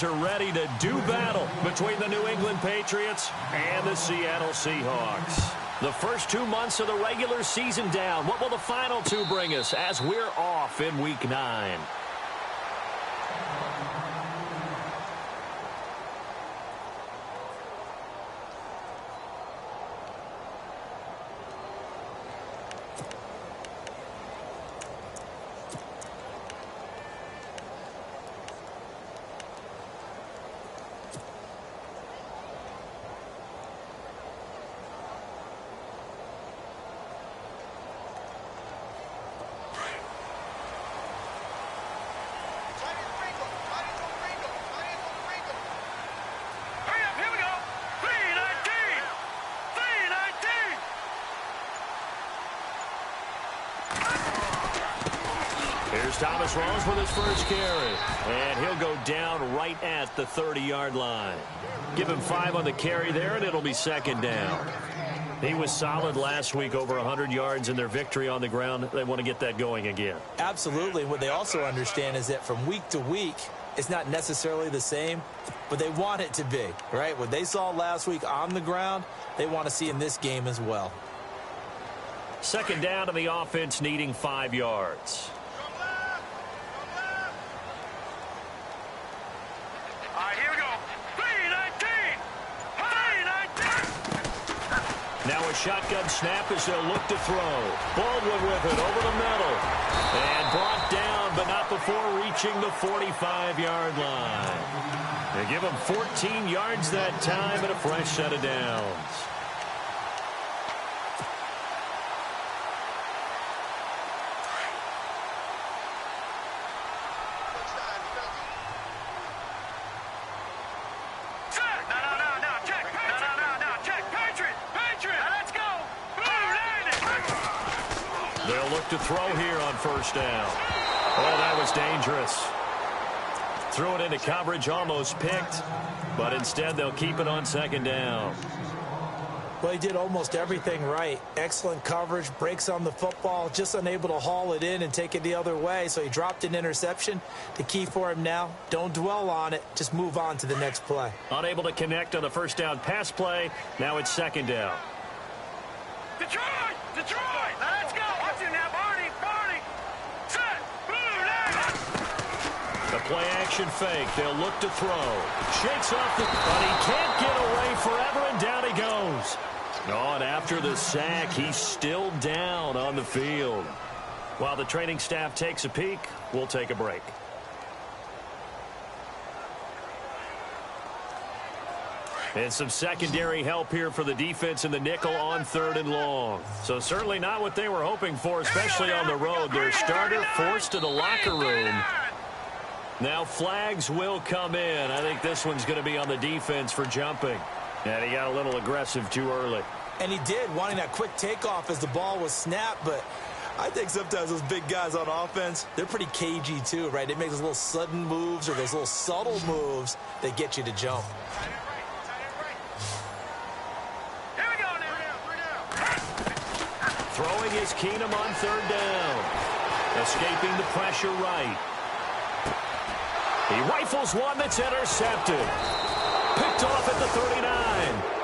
Are ready to do battle between the New England Patriots and the Seattle Seahawks. The first 2 months of the regular season down. What will the final two bring us as we're off in Week 9? Here's Thomas Rawls with his first carry. And he'll go down right at the 30-yard line. Give him 5 on the carry there, and it'll be second down. He was solid last week, over 100 yards in their victory on the ground. They want to get that going again. Absolutely. What they also understand is that from week to week, it's not necessarily the same, but they want it to be, right? What they saw last week on the ground, they want to see in this game as well. Second down, and the offense needing 5 yards. Now a shotgun snap as they'll look to throw. Baldwin with it over the middle. And brought down, but not before reaching the 45-yard line. They give him 14 yards that time and a fresh set of downs. They'll look to throw here on first down. Oh, that was dangerous. Threw it into coverage, almost picked, but instead they'll keep it on second down. Well, he did almost everything right. Excellent coverage, breaks on the football, just unable to haul it in and take it the other way, so he dropped an interception. The key for him now, don't dwell on it, just move on to the next play. Unable to connect on the first down pass play, now it's second down. Detroit! Detroit! Let's go! Watch it now, Barney! Barney! Set! Boom! The play action fake. They'll look to throw. Shakes off the... But he can't get away forever, and down he goes. Oh, and after the sack, he's still down on the field. While the training staff takes a peek, we'll take a break. And some secondary help here for the defense in the nickel on 3rd and long. So certainly not what they were hoping for, especially on the road. Their starter forced to the locker room. Now flags will come in. I think this one's going to be on the defense for jumping. And he got a little aggressive too early. And he did, wanting that quick takeoff as the ball was snapped, but I think sometimes those big guys on offense, they're pretty cagey too, right? They make those little sudden moves or those little subtle moves that get you to jump. Throwing is Keenum on 3rd down. Escaping the pressure right. He rifles one that's intercepted. Picked off at the 39.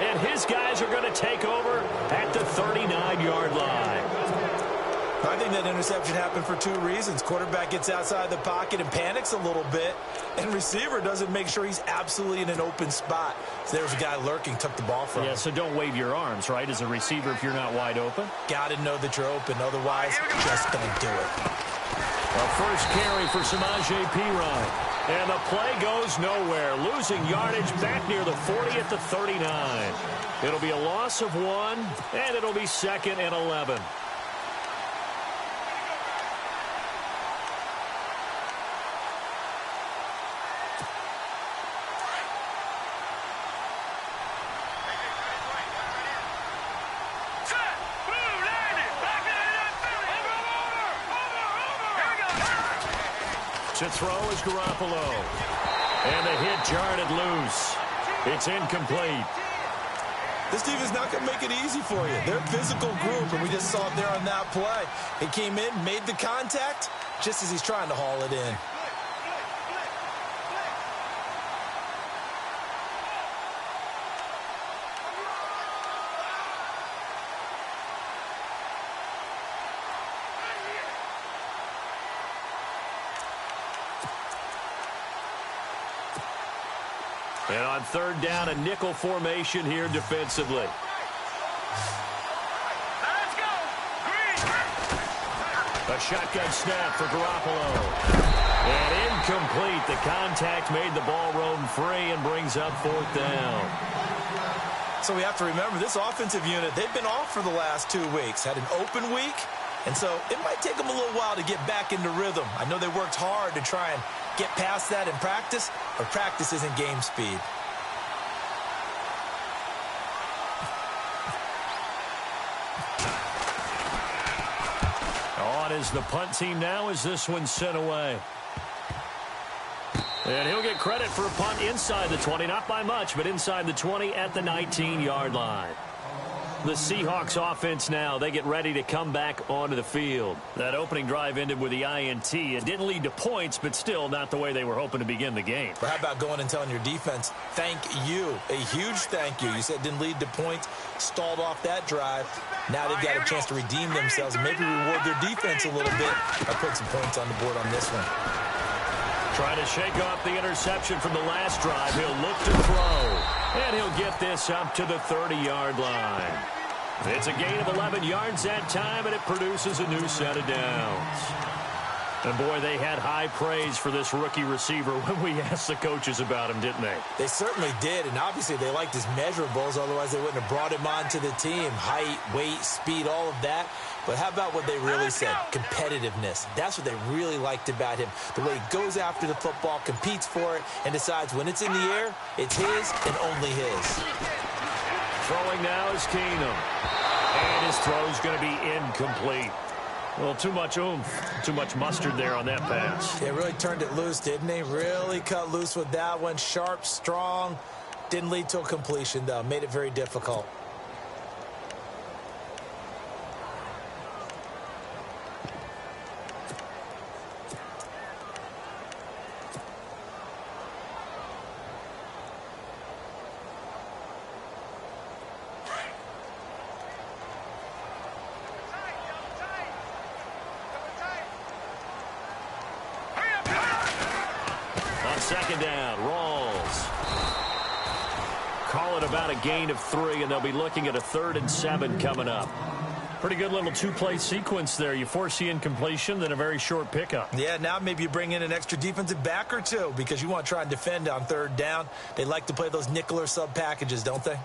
And his guys are going to take over at the 39-yard line. I think that interception happened for 2 reasons. Quarterback gets outside the pocket and panics a little bit, and receiver doesn't make sure he's absolutely in an open spot. So there's a guy lurking, took the ball from him. Yeah, so don't wave your arms, right, as a receiver if you're not wide open. Got to know that you're open. Otherwise, just don't do it. A first carry for Samaje Perine. And the play goes nowhere. Losing yardage back near the 40 at the 39. It'll be a loss of 1, and it'll be 2nd and 11. To throw is Garoppolo. And the hit jarred loose. It's incomplete. This team is not going to make it easy for you. They're a physical group, and we just saw it there on that play. He came in, made the contact, just as he's trying to haul it in. And on third down, a nickel formation here defensively. Let's go. A shotgun snap for Garoppolo. And incomplete. The contact made the ball roam free and brings up fourth down. So we have to remember this offensive unit, they've been off for the last 2 weeks. Had an open week, and so it might take them a little while to get back into rhythm. I know they worked hard to try and get past that in practice, but practice isn't game speed. On is the punt team now as this one's sent away. And he'll get credit for a punt inside the 20, not by much, but inside the 20 at the 19-yard line. The Seahawks offense now, they get ready to come back onto the field. That opening drive ended with the INT. It didn't lead to points, but still not the way they were hoping to begin the game. But how about going and telling your defense, thank you, a huge thank you. You said it didn't lead to points, stalled off that drive. Now they've got a chance to redeem themselves and maybe reward their defense a little bit by putting some points on the board on this one. Trying to shake off the interception from the last drive. He'll look to throw. And he'll get this up to the 30-yard line. It's a gain of 11 yards that time, and it produces a new set of downs. And, boy, they had high praise for this rookie receiver when we asked the coaches about him, didn't they? They certainly did, and obviously they liked his measurables. Otherwise, they wouldn't have brought him onto the team. Height, weight, speed, all of that. But how about what they really said? Competitiveness. That's what they really liked about him. The way he goes after the football, competes for it, and decides when it's in the air, it's his and only his. Throwing now is Keenum. And his throw's going to be incomplete. Well, too much oomph, too much mustard there on that pass. They really turned it loose, didn't they? Really cut loose with that one. Sharp, strong. Didn't lead to a completion, though. Made it very difficult. Second down, Rawls. Call it about a gain of 3, and they'll be looking at a 3rd and 7 coming up. Pretty good little two-play sequence there. You force the incompletion, then a very short pickup. Yeah, now maybe you bring in an extra defensive back or two because you want to try and defend on 3rd down. They like to play those nickel or sub packages, don't they?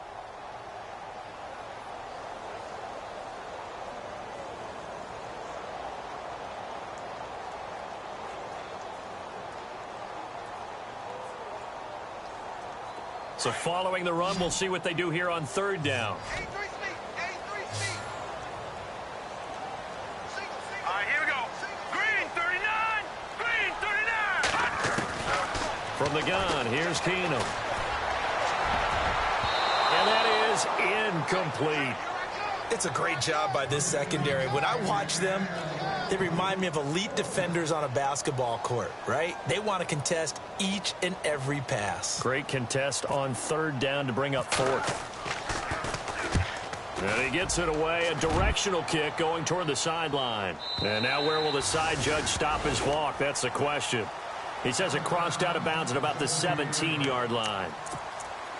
So following the run, we'll see what they do here on 3rd down. All right, here we go. Green 39. Green 39. From the gun, here's Keenum. And that is incomplete. It's a great job by this secondary. When I watch them, they remind me of elite defenders on a basketball court, right? They want to contest each and every pass. Great contest on 3rd down to bring up 4th. And he gets it away. A directional kick going toward the sideline. And now where will the side judge stop his walk? That's the question. He says it crossed out of bounds at about the 17-yard line.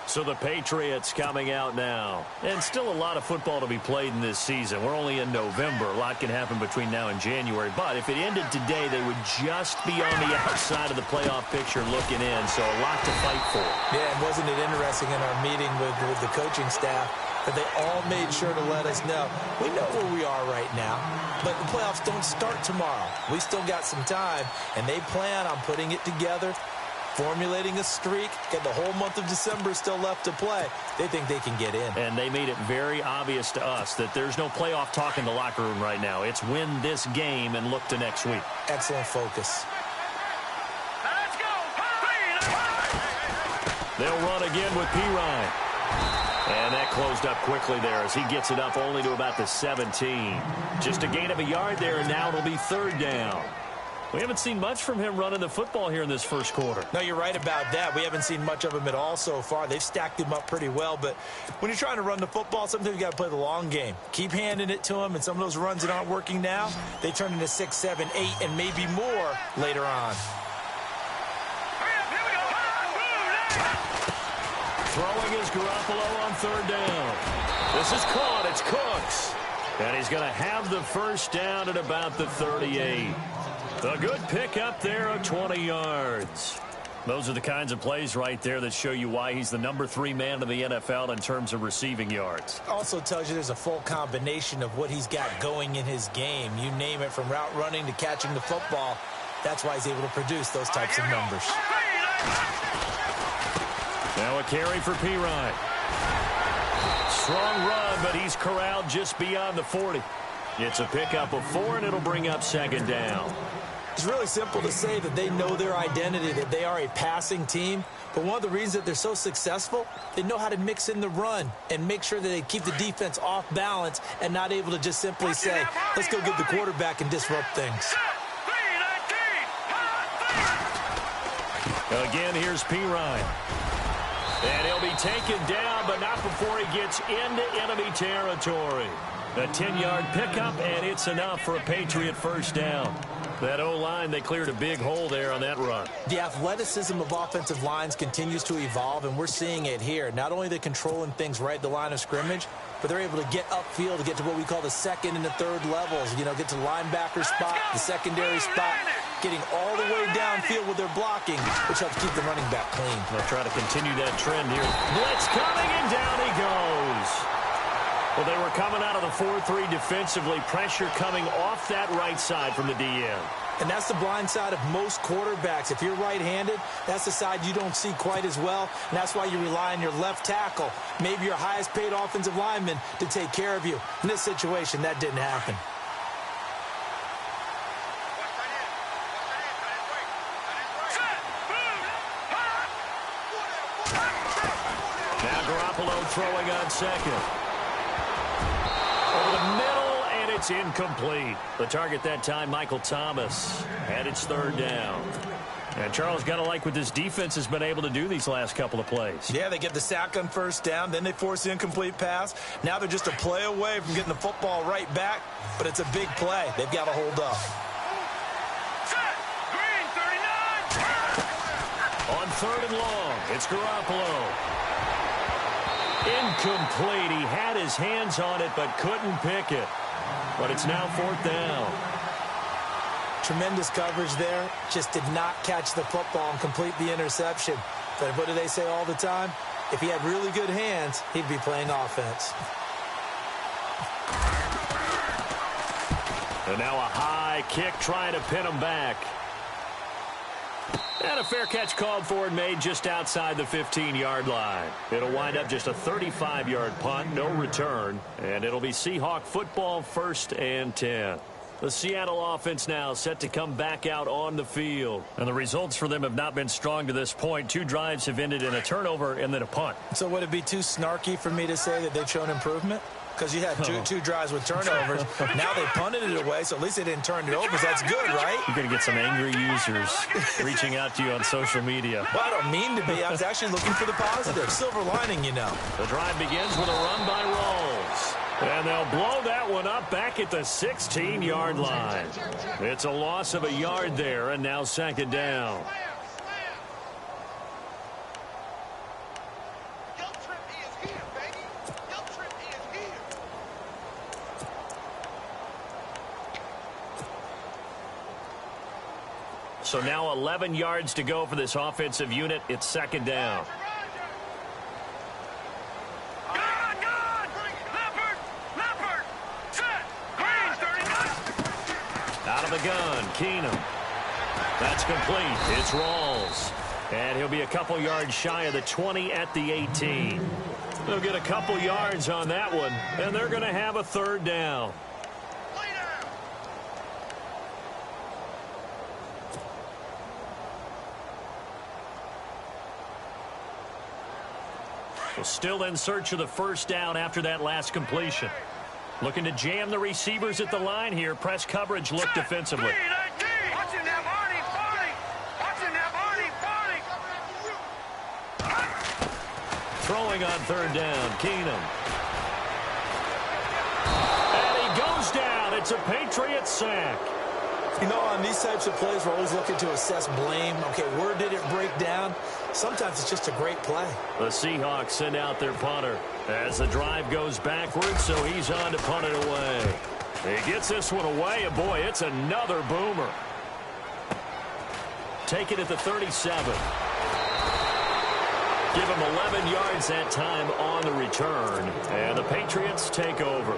So the Patriots coming out now. And still a lot of football to be played in this season. We're only in November. A lot can happen between now and January. But if it ended today, they would just be on the outside of the playoff picture looking in. So a lot to fight for. Yeah, and wasn't it interesting in our meeting with the coaching staff that they all made sure to let us know, we know where we are right now, but the playoffs don't start tomorrow. We still got some time, and they plan on putting it together, formulating a streak, got the whole month of December still left to play. They think they can get in. And they made it very obvious to us that there's no playoff talk in the locker room right now. It's win this game and look to next week. Excellent focus. Let's go. They'll run again with Pirine. And that closed up quickly there as he gets it up only to about the 17. Just a gain of a yard there, and now it'll be 3rd down. We haven't seen much from him running the football here in this first quarter. No, you're right about that. We haven't seen much of him at all so far. They've stacked him up pretty well, but when you're trying to run the football, sometimes you got to play the long game. Keep handing it to him, and some of those runs that aren't working now, they turn into 6, 7, 8, and maybe more later on. Throwing is Garoppolo on third down. This is caught. It's Cooks. And he's going to have the first down at about the 38. A good pick up there of 20 yards. Those are the kinds of plays right there that show you why he's the #3 man in the NFL in terms of receiving yards. Also tells you there's a full combination of what he's got going in his game. You name it, from route running to catching the football. That's why he's able to produce those types of numbers. Now a carry for Pirine. Strong run, but he's corralled just beyond the 40. It's a pickup of 4, and it'll bring up second down. It's really simple to say that they know their identity, that they are a passing team. But one of the reasons that they're so successful, they know how to mix in the run and make sure that they keep the defense off balance and not able to just simply say, let's go get the quarterback and disrupt things. Again, here's Pirine. And he'll be taken down, but not before he gets into enemy territory. A 10-yard pickup, and it's enough for a Patriot first down. That O-line, they cleared a big hole there on that run. The athleticism of offensive lines continues to evolve, and we're seeing it here. Not only are they controlling things right at the line of scrimmage, but they're able to get upfield to get to what we call the second and the third levels. You know, get to the linebacker spot, the secondary spot, getting all the way downfield with their blocking, which helps keep the running back clean. They'll try to continue that trend here. Blitz coming, and down he goes. Well, they were coming out of the 4-3 defensively. Pressure coming off that right side from the DN. And that's the blind side of most quarterbacks. If you're right-handed, that's the side you don't see quite as well. And that's why you rely on your left tackle, maybe your highest-paid offensive lineman, to take care of you. In this situation, that didn't happen. Now Garoppolo throwing on second. Over the middle, and it's incomplete. The target that time, Michael Thomas. And it's third down. And Charles, got to like what this defense has been able to do these last couple of plays. Yeah, they get the sack on first down, then they force the incomplete pass. Now they're just a play away from getting the football right back, but it's a big play. They've got to hold up. On third and long, it's Garoppolo. Incomplete. He had his hands on it, but couldn't pick it. But it's now fourth down. Tremendous coverage there. Just did not catch the football and complete the interception. But what do they say all the time? If he had really good hands, he'd be playing offense. And now a high kick trying to pin him back. And a fair catch called for and made just outside the 15-yard line. It'll wind up just a 35-yard punt, no return. And it'll be Seahawk football, 1st and 10. The Seattle offense now set to come back out on the field. And the results for them have not been strong to this point. 2 drives have ended in a turnover and then a punt. So would it be too snarky for me to say that they've shown improvement? Because you had two drives with turnovers. Now they punted it away, so at least they didn't turn it over. So that's good, right? You're going to get some angry users reaching out to you on social media. Well, I don't mean to be. I was actually looking for the positive. Silver lining, you know. The drive begins with a run by Rawls. And they'll blow that one up back at the 16-yard line. It's a loss of a yard there, and now second down. So now 11 yards to go for this offensive unit. It's second down. Out of the gun, Keenum. That's complete. It's Rawls. And he'll be a couple yards shy of the 20 at the 18. They'll get a couple yards on that one, and they're going to have a third down. Well, still in search of the first down after that last completion. Looking to jam the receivers at the line here. Press coverage look defensively. Throwing on third down, Keenum. And he goes down. It's a Patriot sack. You know, on these types of plays, we're always looking to assess blame. Okay, where did it break down? Sometimes it's just a great play. The Seahawks send out their punter as the drive goes backwards, so he's on to punt it away. He gets this one away, and boy, it's another boomer. Take it at the 37. Give him 11 yards that time on the return, and the Patriots take over.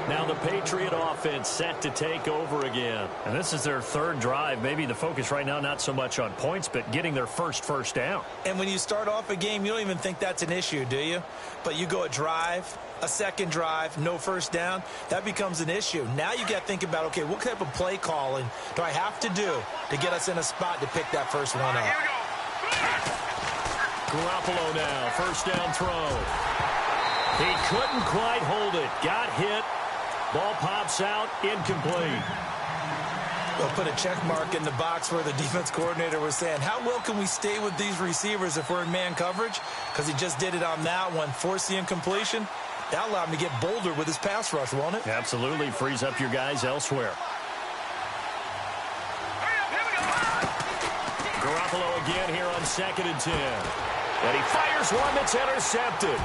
Now the Patriot offense set to take over again. And this is their third drive. Maybe the focus right now not so much on points, but getting their first down. And when you start off a game, you don't even think that's an issue, do you? But you go a drive, a second drive, no first down, that becomes an issue. Now you got to think about, okay, what type of play calling do I have to do to get us in a spot to pick that first one up? Garoppolo now, first down throw. He couldn't quite hold it. Got hit. Ball pops out, incomplete. They'll put a check mark in the box where the defense coordinator was saying, how well can we stay with these receivers if we're in man coverage? Because he just did it on that one, forced the incompletion. That allowed him to get bolder with his pass rush, won't it? Absolutely, frees up your guys elsewhere. Garoppolo again here on 2nd and 10. And he fires one that's intercepted.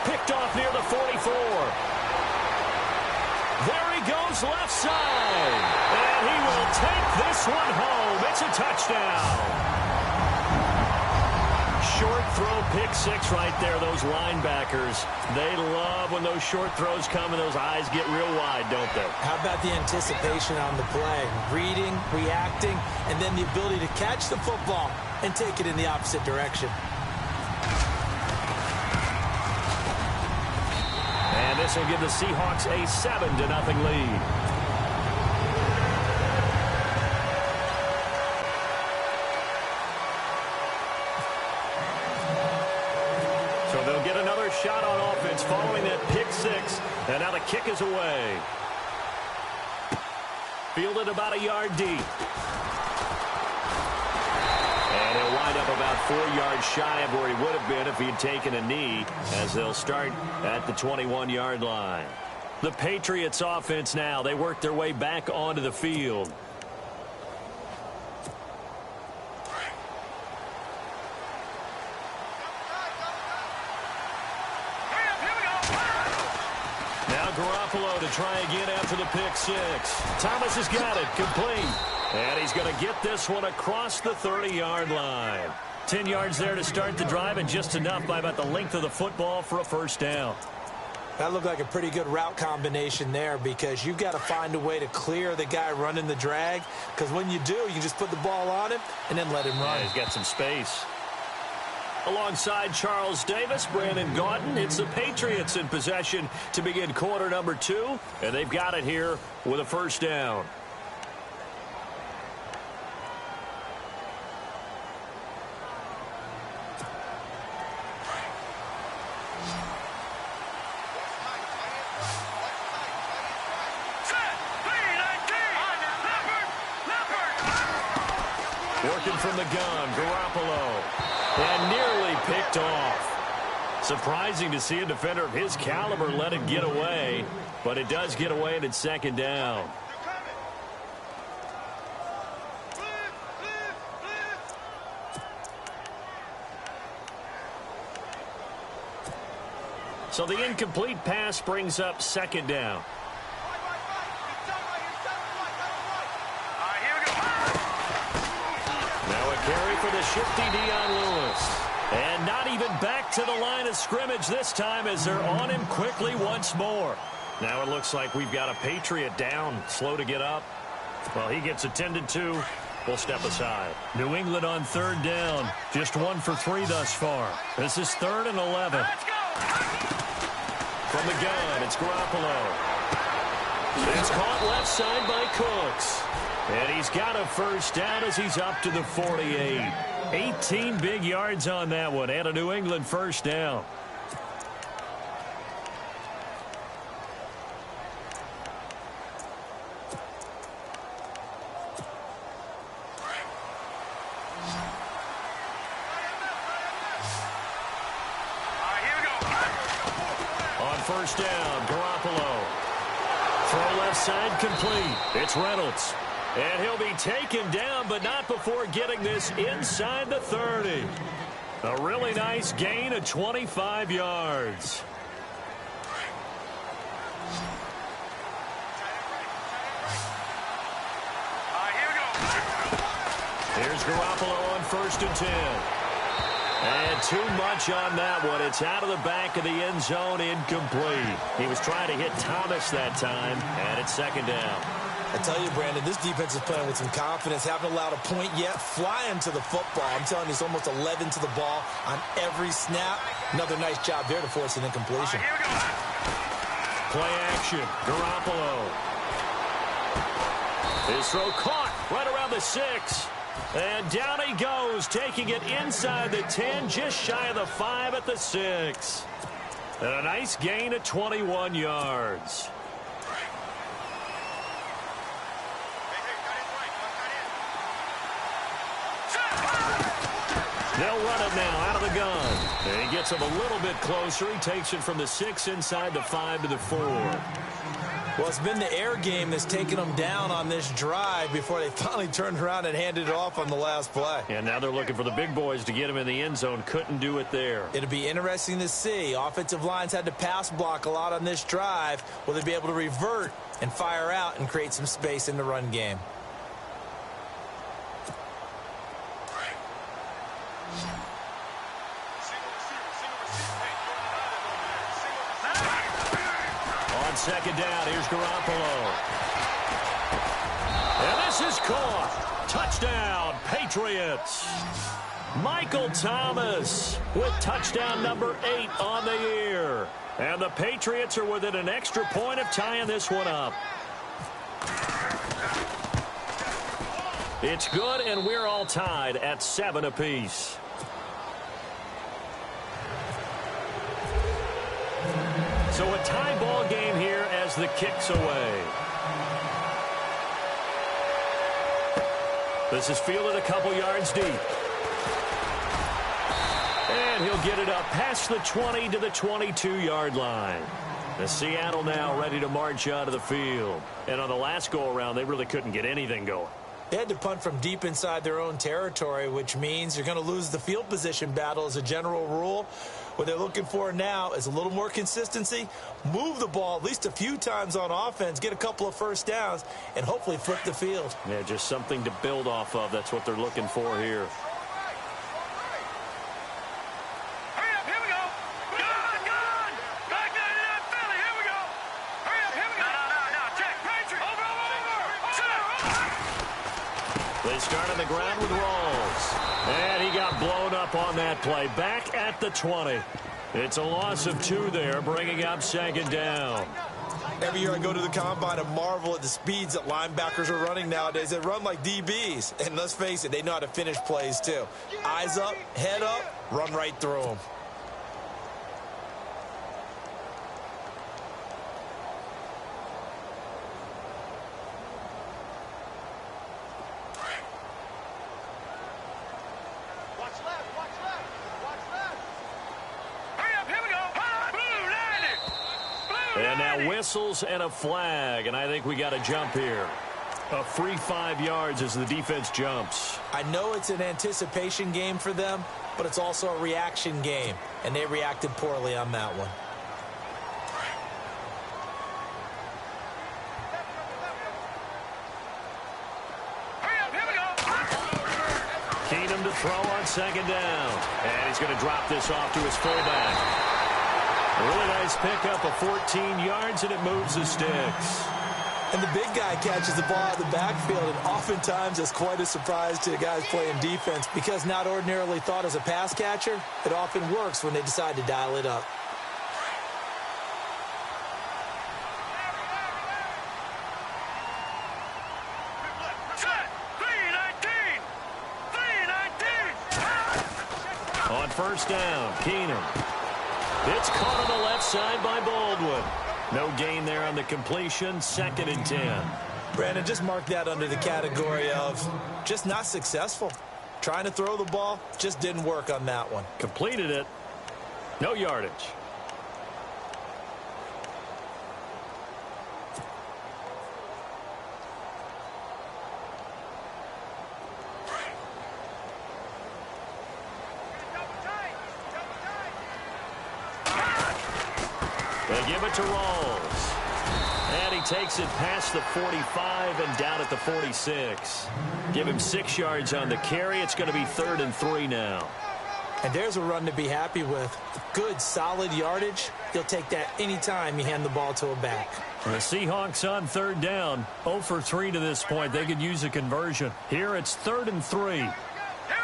Picked off near the 44. There he goes left side. And he will take this one home. It's a touchdown. Short throw, pick six right there. Those linebackers, they love when those short throws come and those eyes get real wide, don't they? How about the anticipation on the play? Reading, reacting, and then the ability to catch the football and take it in the opposite direction. And this will give the Seahawks a 7-0 lead. So they'll get another shot on offense following that pick six. And now the kick is away. Fielded about a yard deep. And he'll wind up about 4 yards shy of where he would have been if he had taken a knee, as they'll start at the 21-yard line. The Patriots offense now, they work their way back onto the field. Now Garoppolo to try again after the pick six. Thomas has got it, complete. And he's going to get this one across the 30-yard line. 10 yards there to start the drive, and just enough by about the length of the football for a first down. That looked like a pretty good route combination there, because you've got to find a way to clear the guy running the drag, because when you do, you just put the ball on him and then let him run. Yeah, he's got some space. Alongside Charles Davis, Brandon Gaudin, it's the Patriots in possession to begin quarter number 2, and they've got it here with a first down. Working from the gun, Garoppolo. And nearly picked off. Surprising to see a defender of his caliber let it get away, but it does get away and it's second down. So the incomplete pass brings up second down. Carry for the shifty Dion Lewis. And not even back to the line of scrimmage this time as they're on him quickly once more. Now it looks like we've got a Patriot down, slow to get up. Well, he gets attended to. We'll step aside. New England on third down. Just 1 for 3 thus far. This is 3rd and 11. From the gun, it's Garoppolo. It's caught left side by Cooks. And he's got a first down as he's up to the 48. 18 big yards on that one, and a New England first down. On first down, Garoppolo. Throw left side complete. It's Reynolds. And he'll be taken down, but not before getting this inside the 30. A really nice gain of 25 yards. Here's Garoppolo on 1st and 10. And too much on that one. It's out of the back of the end zone, incomplete. He was trying to hit Thomas that time, and it's 2nd down. I tell you, Brandon, this defense is playing with some confidence. Haven't allowed a point yet. Flying to the football. I'm telling you, it's almost 11 to the ball on every snap. Another nice job there to force an incompletion. Play action. Garoppolo. His throw caught right around the 6. And down he goes, taking it inside the 10, just shy of the 5 at the 6. And a nice gain of 21 yards. They'll run it now out of the gun. And he gets him a little bit closer. He takes it from the 6 inside the 5 to the 4. Well, it's been the air game that's taken them down on this drive before they finally turned around and handed it off on the last play. And now they're looking for the big boys to get him in the end zone. Couldn't do it there. It'll be interesting to see. Offensive lines had to pass block a lot on this drive. Will they be able to revert and fire out and create some space in the run game? On 2nd down, here's Garoppolo. And this is caught. Touchdown, Patriots. Michael Thomas with touchdown number 8 on the year. And the Patriots are within an extra point of tying this one up. It's good, and we're all tied at 7 apiece. So a tie ball game here as the kick's away. This is fielded a couple yards deep. And he'll get it up past the 20 to the 22-yard line. The Seattle now ready to march out of the field. And on the last go-around, they really couldn't get anything going. They had to punt from deep inside their own territory, which means you're going to lose the field position battle as a general rule. What they're looking for now is a little more consistency, move the ball at least a few times on offense, get a couple of first downs, and hopefully flip the field. Yeah, just something to build off of. That's what they're looking for here. Hurry up, here we go. Gun. Back there to that Philly, here we go. Hurry up, here we go. No, check. Patriot. Over. They start on the ground with Rawls. And he got blown up on that play. Back at the 20. It's a loss of 2 there, bringing up 2nd down. Every year I go to the combine and marvel at the speeds that linebackers are running nowadays. They run like DBs. And let's face it, they know how to finish plays too. Eyes up, head up, run right through them. And now whistles and a flag, and I think we got a jump here. A free 5 yards as the defense jumps. I know it's an anticipation game for them, but it's also a reaction game, and they reacted poorly on that one. Keenum to throw on 2nd down. And he's going to drop this off to his fullback. A really nice pickup of 14 yards, and it moves the sticks. And the big guy catches the ball out of the backfield, and oftentimes it's quite a surprise to the guys playing defense because not ordinarily thought as a pass catcher, it often works when they decide to dial it up. On 1st down, Keenum. It's caught on the left side by Baldwin. No gain there on the completion. 2nd and 10. Brandon, just mark that under the category of just not successful. Trying to throw the ball, just didn't work on that one. Completed it. No yardage. They give it to Rawls. And he takes it past the 45 and down at the 46. Give him 6 yards on the carry. It's going to be 3rd and 3 now. And there's a run to be happy with. Good, solid yardage. You'll take that anytime you hand the ball to a back. The Seahawks on 3rd down. 0 for 3 to this point. They could use a conversion. Here it's 3rd and 3. Here we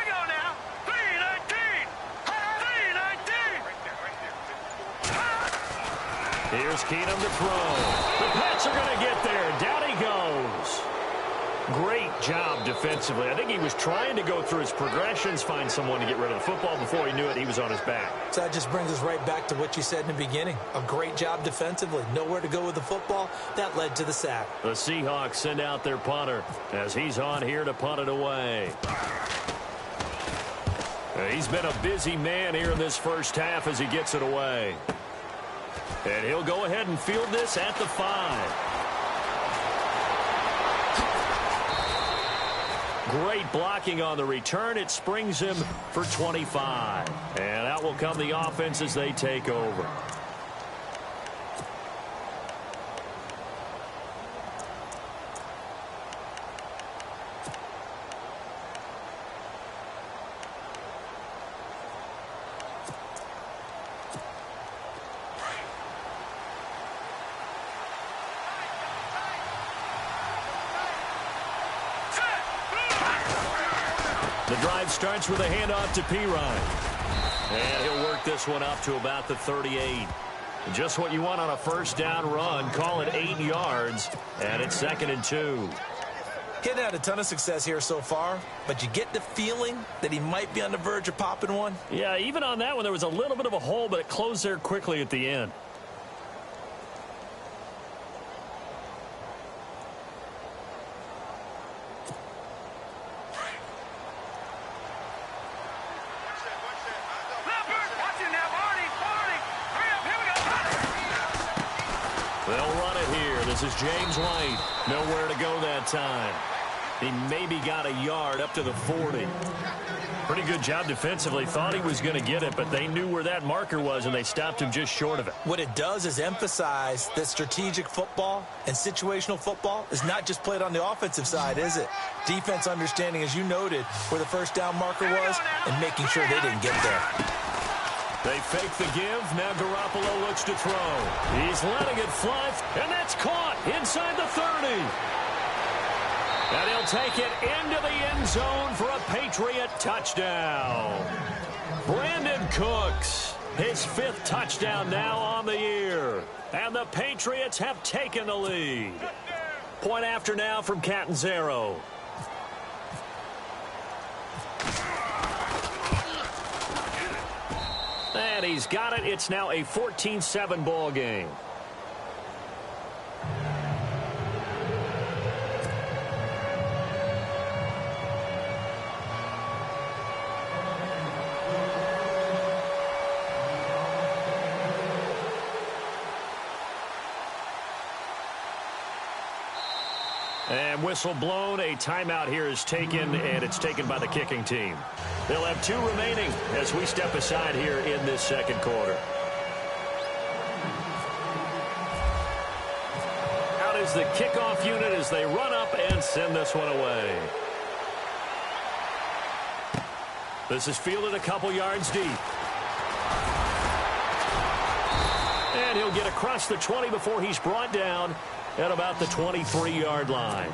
go now. 3-19. 3-19. Here's Keenum to throw. The Pats are going to get there. Down he goes. Great job defensively. I think he was trying to go through his progressions, find someone to get rid of the football. Before he knew it, he was on his back. So that just brings us right back to what you said in the beginning. A great job defensively. Nowhere to go with the football. That led to the sack. The Seahawks send out their punter as he's on here to punt it away. He's been a busy man here in this first half as he gets it away. And he'll go ahead and field this at the 5. Great blocking on the return. It springs him for 25. And out will come the offense as they take over. The drive starts with a handoff to Pirine. And he'll work this one up to about the 38. Just what you want on a first down run. Call it 8 yards. And it's 2nd and 2. He hadn't had a ton of success here so far, but you get the feeling that he might be on the verge of popping one. Yeah, even on that one, there was a little bit of a hole, but it closed there quickly at the end. They'll run it here. This is James White. Nowhere to go that time. He maybe got a yard up to the 40. Pretty good job defensively. Thought he was going to get it, but they knew where that marker was, and they stopped him just short of it. What it does is emphasize that strategic football and situational football is not just played on the offensive side, is it? Defense understanding, as you noted, where the first down marker was and making sure they didn't get there. They fake the give. Now Garoppolo looks to throw. He's letting it fly, and that's caught inside the 30. And he'll take it into the end zone for a Patriot touchdown. Brandon Cooks, his 5th touchdown now on the year. And the Patriots have taken the lead. Point after now from Catanzaro. And he's got it. It's now a 14-7 ball game. And whistle blown. A timeout here is taken, and it's taken by the kicking team. They'll have 2 remaining as we step aside here in this second quarter. Out is the kickoff unit as they run up and send this one away. This is fielded a couple yards deep. And he'll get across the 20 before he's brought down at about the 23-yard line.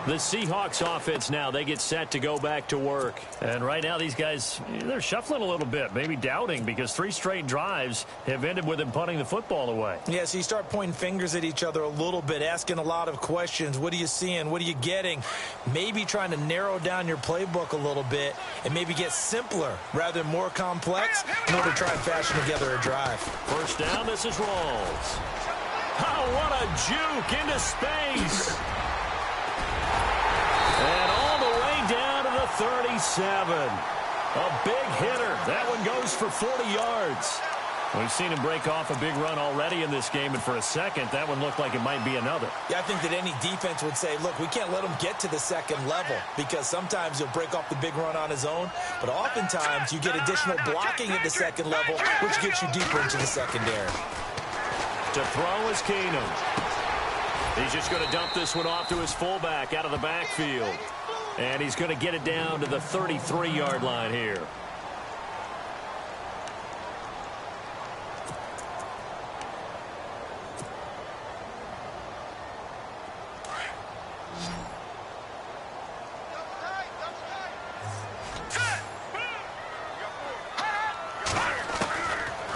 The Seahawks offense now, they get set to go back to work. And right now these guys, they're shuffling a little bit, maybe doubting, because 3 straight drives have ended with them punting the football away. Yeah, so you start pointing fingers at each other a little bit, asking a lot of questions. What are you seeing? What are you getting? Maybe trying to narrow down your playbook a little bit and maybe get simpler rather than more complex in order to try and fashion together a drive. First down, this is Rawls. Oh, what a juke into space. And all the way down to the 37. A big hitter. That one goes for 40 yards. We've seen him break off a big run already in this game, and for a second, that one looked like it might be another. Yeah, I think that any defense would say, look, we can't let him get to the second level because sometimes he'll break off the big run on his own, but oftentimes you get additional blocking at the second level, which gets you deeper into the secondary. To throw is Keenum. He's just going to dump this one off to his fullback out of the backfield. And he's going to get it down to the 33-yard line here.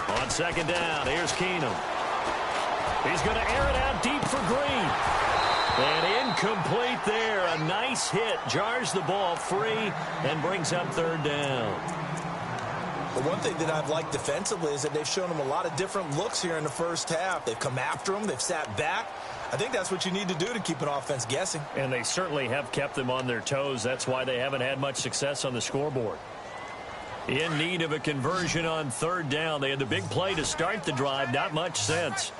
On second down, here's Keenum. He's going to air it out deep for Green. And incomplete there. A nice hit. Jars the ball free and brings up third down. The one thing that I've liked defensively is that they've shown him a lot of different looks here in the first half. They've come after him. They've sat back. I think that's what you need to do to keep an offense guessing. And they certainly have kept them on their toes. That's why they haven't had much success on the scoreboard. In need of a conversion on third down. They had the big play to start the drive. Not much sense.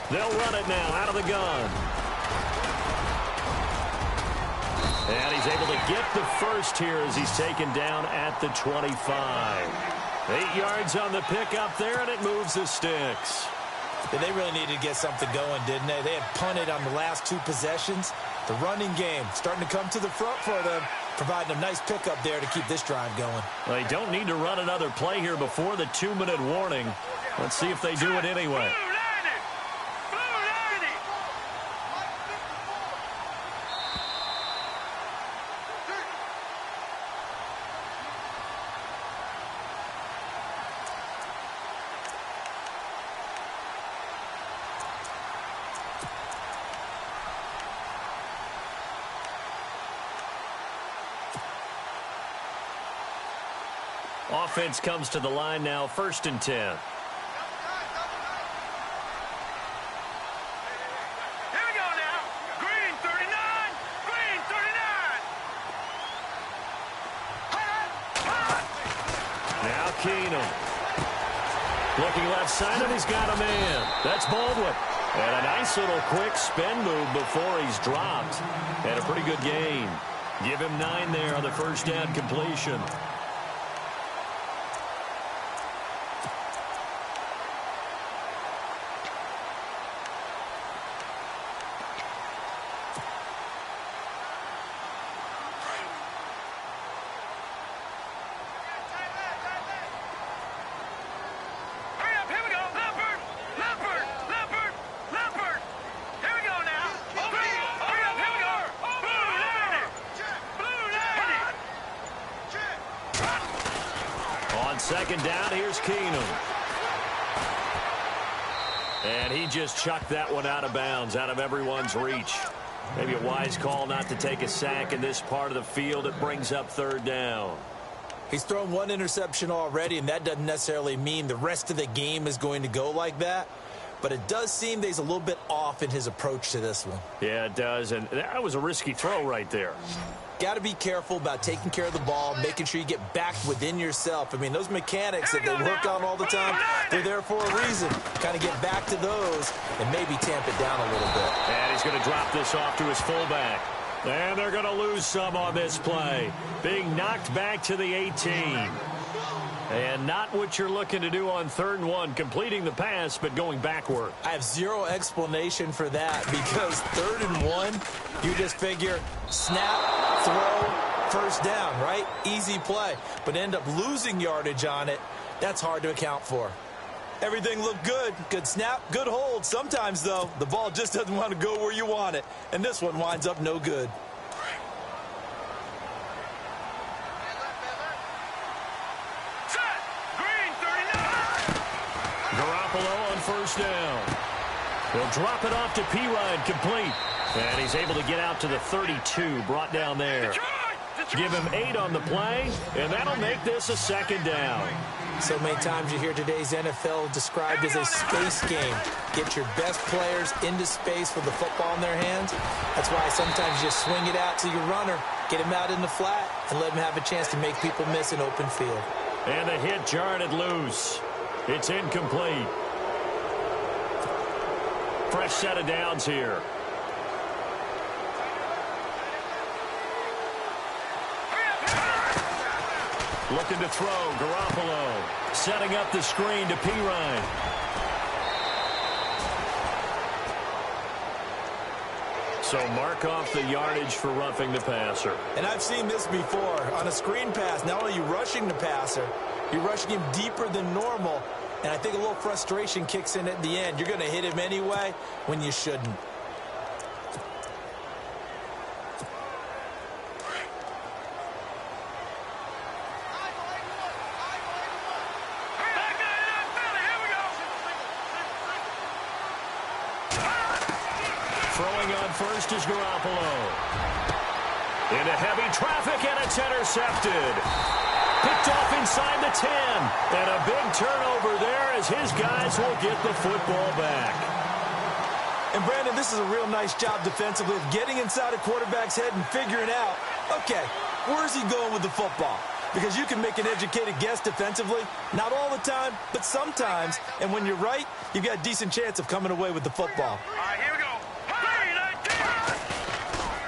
They'll run it now out of the gun. And he's able to get the first here as he's taken down at the 25. 8 yards on the pickup there, and it moves the sticks. Yeah, they really needed to get something going, didn't they? They had punted on the last 2 possessions. The running game starting to come to the front for them, providing a nice pickup there to keep this drive going. They don't need to run another play here before the 2-minute warning. Let's see if they do it anyway. Offense comes to the line now, 1st and 10. Here we go now. Green 39. Green 39. Now Keenum. Looking left side, and he's got a man. That's Baldwin. And a nice little quick spin move before he's dropped. And a pretty good gain. Give him 9 there on the first down completion. Second down, here's Keenum. And he just chucked that one out of bounds, out of everyone's reach. Maybe a wise call not to take a sack in this part of the field. It brings up third down. He's thrown 1 interception already, and that doesn't necessarily mean the rest of the game is going to go like that. But it does seem that he's a little bit off in his approach to this one. Yeah, it does, and that was a risky throw right there. Got to be careful about taking care of the ball, making sure you get back within yourself. I mean, those mechanics that they work on all the time, they're there for a reason. Kind of get back to those and maybe tamp it down a little bit. And he's going to drop this off to his fullback. And they're going to lose some on this play. Being knocked back to the 18. And not what you're looking to do on 3rd and 1, completing the pass, but going backward. I have zero explanation for that because 3rd and 1, you just figure snap, throw, first down, right? Easy play. But end up losing yardage on it. That's hard to account for. Everything looked good. Good snap, good hold. Sometimes, though, the ball just doesn't want to go where you want it. And this one winds up no good. On 1st down. He'll drop it off to Pirine, complete. And he's able to get out to the 32, brought down there. Give him 8 on the play, and that'll make this a 2nd down. So many times you hear today's NFL described as a space game. Get your best players into space with the football in their hands. That's why sometimes you just swing it out to your runner, get him out in the flat, and let him have a chance to make people miss an open field. And the hit jarred it loose. It's incomplete. Fresh set of downs here. Looking to throw, Garoppolo. Setting up the screen to Pirine. So mark off the yardage for roughing the passer. And I've seen this before. On a screen pass, not only are you rushing the passer, you're rushing him deeper than normal. And I think a little frustration kicks in at the end. You're going to hit him anyway when you shouldn't. Throwing on first is Garoppolo. Into heavy traffic, and it's intercepted. Picked off inside the 10. And a big turnover there as his guys will get the football back. And, Brandon, this is a real nice job defensively of getting inside a quarterback's head and figuring out, okay, where's he going with the football? Because you can make an educated guess defensively. Not all the time, but sometimes. And when you're right, you've got a decent chance of coming away with the football. All right, here we go.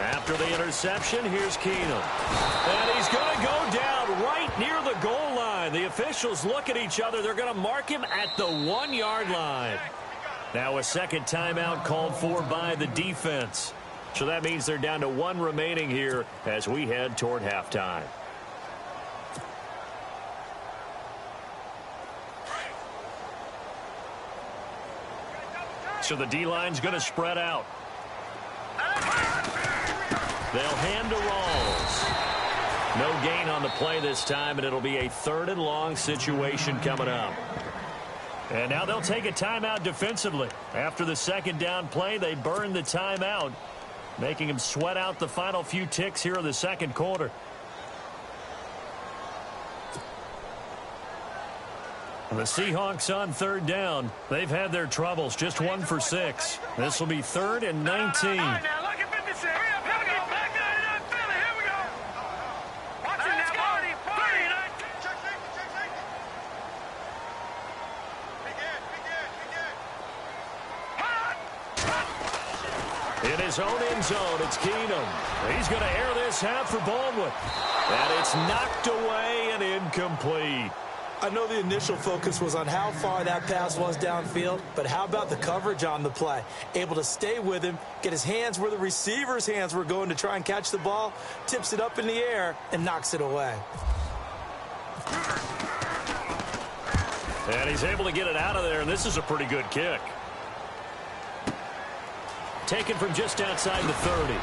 After the interception, here's Keenum. And he's going to go down right near the goal line. The officials look at each other. They're going to mark him at the 1-yard line. Now a second timeout called for by the defense. So that means they're down to 1 remaining here as we head toward halftime. So the D-line's going to spread out. They'll hand to Rawls. No gain on the play this time, and it'll be a 3rd and long situation coming up. And now they'll take a timeout defensively. After the second down play, they burn the timeout, making them sweat out the final few ticks here in the second quarter. The Seahawks on 3rd down. They've had their troubles, just 1 for 6. This will be 3rd and 19. In his own end zone, it's Keenum. He's going to air this out for Baldwin. And it's knocked away and incomplete. I know the initial focus was on how far that pass was downfield, but how about the coverage on the play? Able to stay with him, get his hands where the receiver's hands were going to try and catch the ball, tips it up in the air, and knocks it away. And he's able to get it out of there, and this is a pretty good kick. Taken from just outside the 30.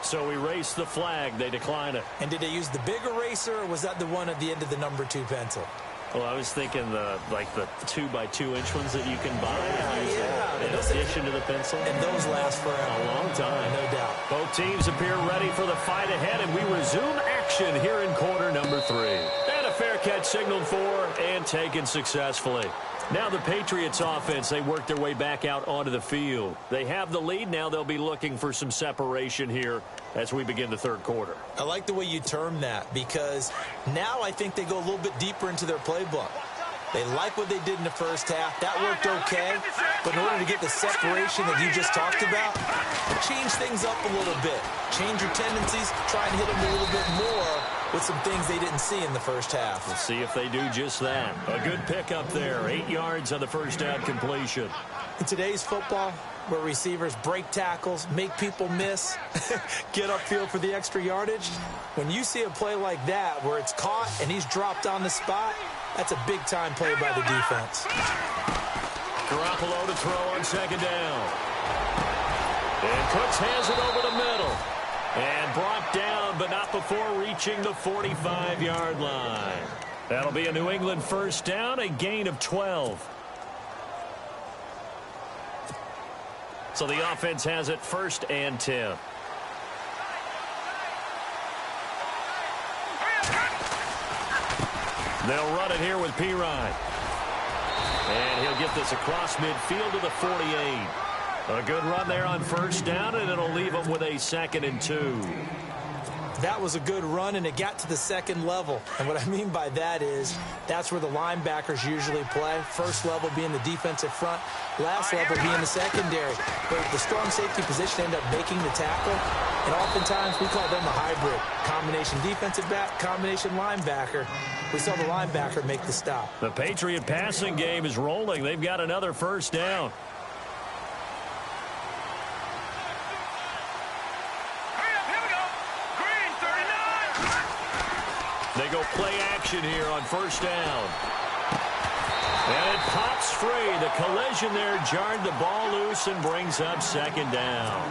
So we race the flag. They decline it. And did they use the big eraser, or was that the one at the end of the number 2 pencil? Well, I was thinking the 2x2-inch ones that you can buy in addition to the pencil. And those last for a long time. No doubt. Both teams appear ready for the fight ahead, and we resume action here in quarter number 3. And a fair catch signaled for and taken successfully. Now the Patriots offense, they work their way back out onto the field. They have the lead. Now they'll be looking for some separation here as we begin the 3rd quarter. I like the way you term that, because now I think they go a little bit deeper into their playbook. They like what they did in the first half. That worked okay. But in order to get the separation that you just talked about, change things up a little bit. Change your tendencies. Try and hit them a little bit more with some things they didn't see in the first half. We'll see if they do just that. A good pickup there. 8 yards on the first down completion. In today's football, where receivers break tackles, make people miss, get upfield for the extra yardage, when you see a play like that where it's caught and he's dropped on the spot, that's a big-time play by the defense. Garoppolo to throw on 2nd down. And Cooks has it over the middle. And brought down, but not before reaching the 45-yard line. That'll be a New England first down, a gain of 12. So the offense has it 1st and 10. They'll run it here with Pirine. And he'll get this across midfield to the 48. A good run there on 1st down, and it'll leave them with a 2nd and 2. That was a good run, and it got to the second level. And what I mean by that is that's where the linebackers usually play. First level being the defensive front, last level being the secondary. But the strong safety position ended up making the tackle, and oftentimes we call them a hybrid. Combination defensive back, combination linebacker. We saw the linebacker make the stop. The Patriot passing game is rolling. They've got another first down. They go play action here on first down. And it pops free. The collision there jarred the ball loose and brings up second down.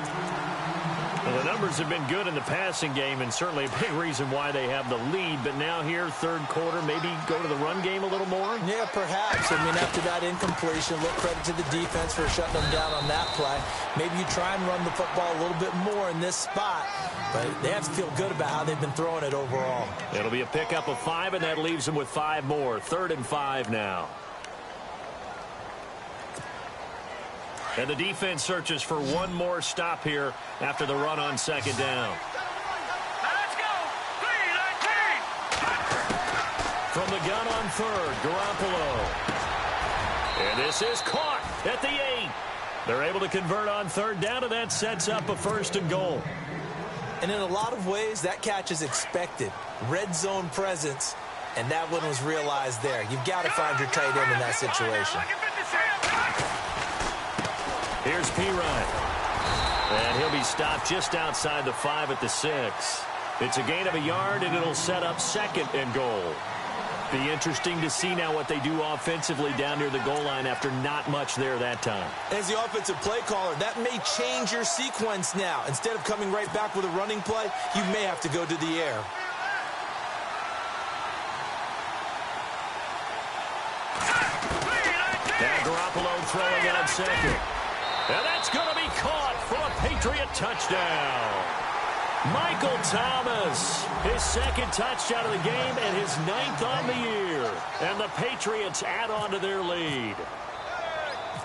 Well, the numbers have been good in the passing game, and certainly a big reason why they have the lead. But now here, third quarter, maybe go to the run game a little more? Yeah, perhaps. I mean, after that incompletion, a little credit to the defense for shutting them down on that play. Maybe you try and run the football a little bit more in this spot. But they have to feel good about how they've been throwing it overall. It'll be a pickup of 5, and that leaves them with 5 more. 3rd and 5 now. And the defense searches for one more stop here after the run on second down. Let's go. From the gun on 3rd, Garoppolo. And this is caught at the 8. They're able to convert on 3rd down, and that sets up a 1st and goal. And in a lot of ways, that catch is expected. Red zone presence, and that one was realized there. You've got to find your tight end in that situation. Here's Pirine. And he'll be stopped just outside the 5 at the 6. It's a gain of a yard, and it'll set up 2nd and goal. Be interesting to see now what they do offensively down near the goal line after not much there that time. As the offensive play caller, that may change your sequence now. Instead of coming right back with a running play, you may have to go to the air. Now Garoppolo throwing on 2nd. And that's going to be caught for a Patriot touchdown. Michael Thomas, his 2nd touchdown of the game and his 9th on the year. And the Patriots add on to their lead.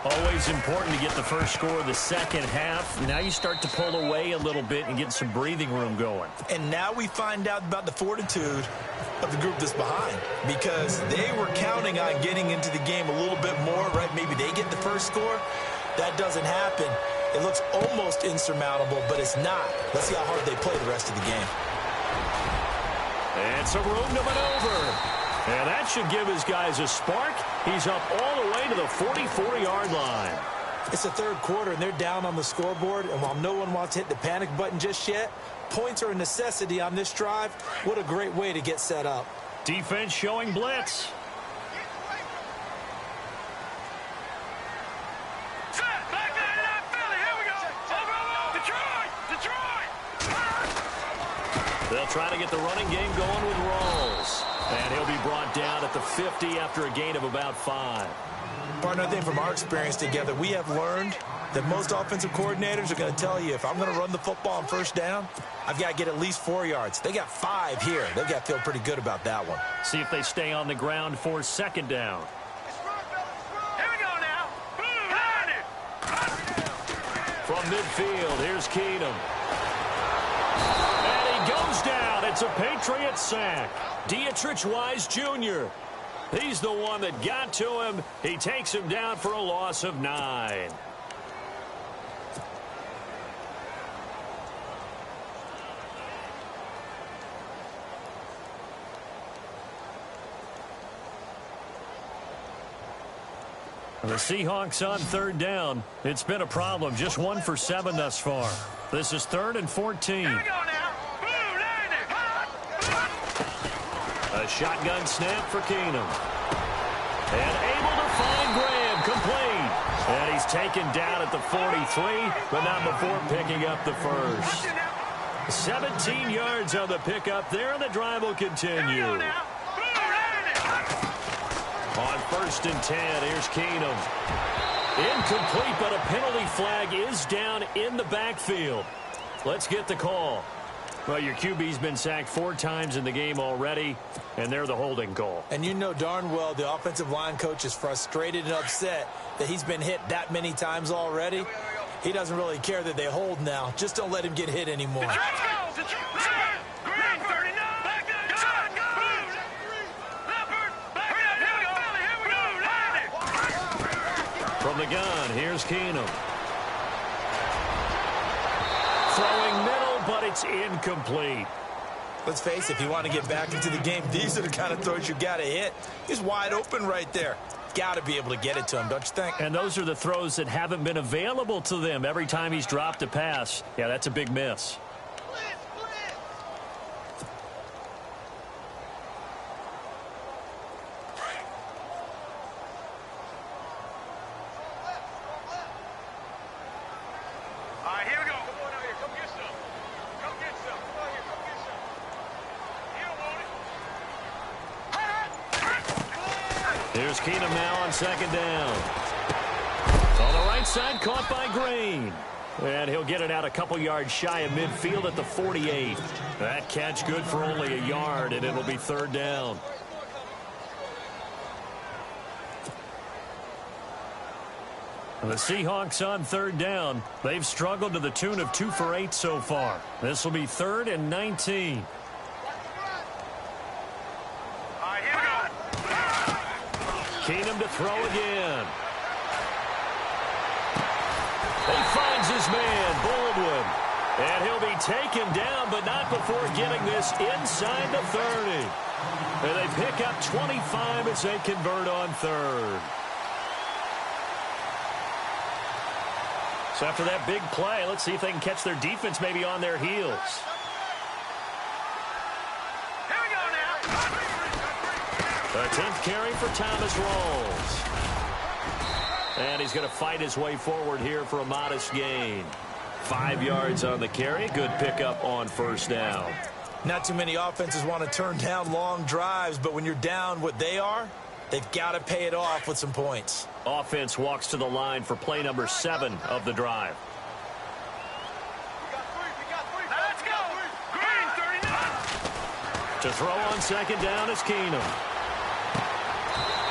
Always important to get the first score of the second half. Now you start to pull away a little bit and get some breathing room going. And now we find out about the fortitude of the group that's behind, because they were counting on getting into the game a little bit more, right? Maybe they get the first score. That doesn't happen. It looks almost insurmountable, but it's not. Let's see how hard they play the rest of the game. And some room to maneuver. And that should give his guys a spark. He's up all the way to the 44-yard line. It's the 3rd quarter, and they're down on the scoreboard. And while no one wants to hit the panic button just yet, points are a necessity on this drive. What a great way to get set up. Defense showing blitz. They'll try to get the running game going with Rawls. And he'll be brought down at the 50 after a gain of about 5. Partner, I think from our experience together, we have learned that most offensive coordinators are going to tell you, if I'm going to run the football on first down, I've got to get at least 4 yards. They got 5 here. They've got to feel pretty good about that one. See if they stay on the ground for 2nd down. Here we go now. From midfield, here's Keenum. And he goes down. It's a Patriot sack. Dietrich Wise Jr. He's the one that got to him. He takes him down for a loss of 9. The Seahawks on 3rd down. It's been a problem. Just 1 for 7 thus far. This is 3rd and 14. Here we go now. A shotgun snap for Keenum. And able to find Graham, complete. And he's taken down at the 43, but not before picking up the first. 17 yards on the pickup there, and the drive will continue. On 1st and 10, here's Keenum. Incomplete, but a penalty flag is down in the backfield. Let's get the call. Well, your QB's been sacked 4 times in the game already, and they're the holding call. And you know darn well the offensive line coach is frustrated and upset that he's been hit that many times already. He doesn't really care that they hold now. Just don't let him get hit anymore. Let's go. From the gun, here's Keenum. Throwing middle, but it's incomplete. Let's face it, if you want to get back into the game, these are the kind of throws you got to hit. He's wide open right there. Got to be able to get it to him, don't you think? And those are the throws that haven't been available to them every time he's dropped a pass. Yeah, that's a big miss. Here's Keenum now on second down. On the right side, caught by Green. And he'll get it out a couple yards shy of midfield at the 48. That catch good for only a yard, and it'll be third down. And the Seahawks on third down. They've struggled to the tune of 2 for 8 so far. This will be 3rd and 19. Keenum to throw again. He finds his man, Baldwin. And he'll be taken down, but not before getting this inside the 30. And they pick up 25 as they convert on third. So after that big play, let's see if they can catch their defense maybe on their heels. The 10th carry for Thomas Rawls. And he's going to fight his way forward here for a modest gain. 5 yards on the carry. Good pickup on first down. Not too many offenses want to turn down long drives, but when you're down what they are, they've got to pay it off with some points. Offense walks to the line for play number 7 of the drive. Let's go. Green, 39. To throw on second down is Keenum.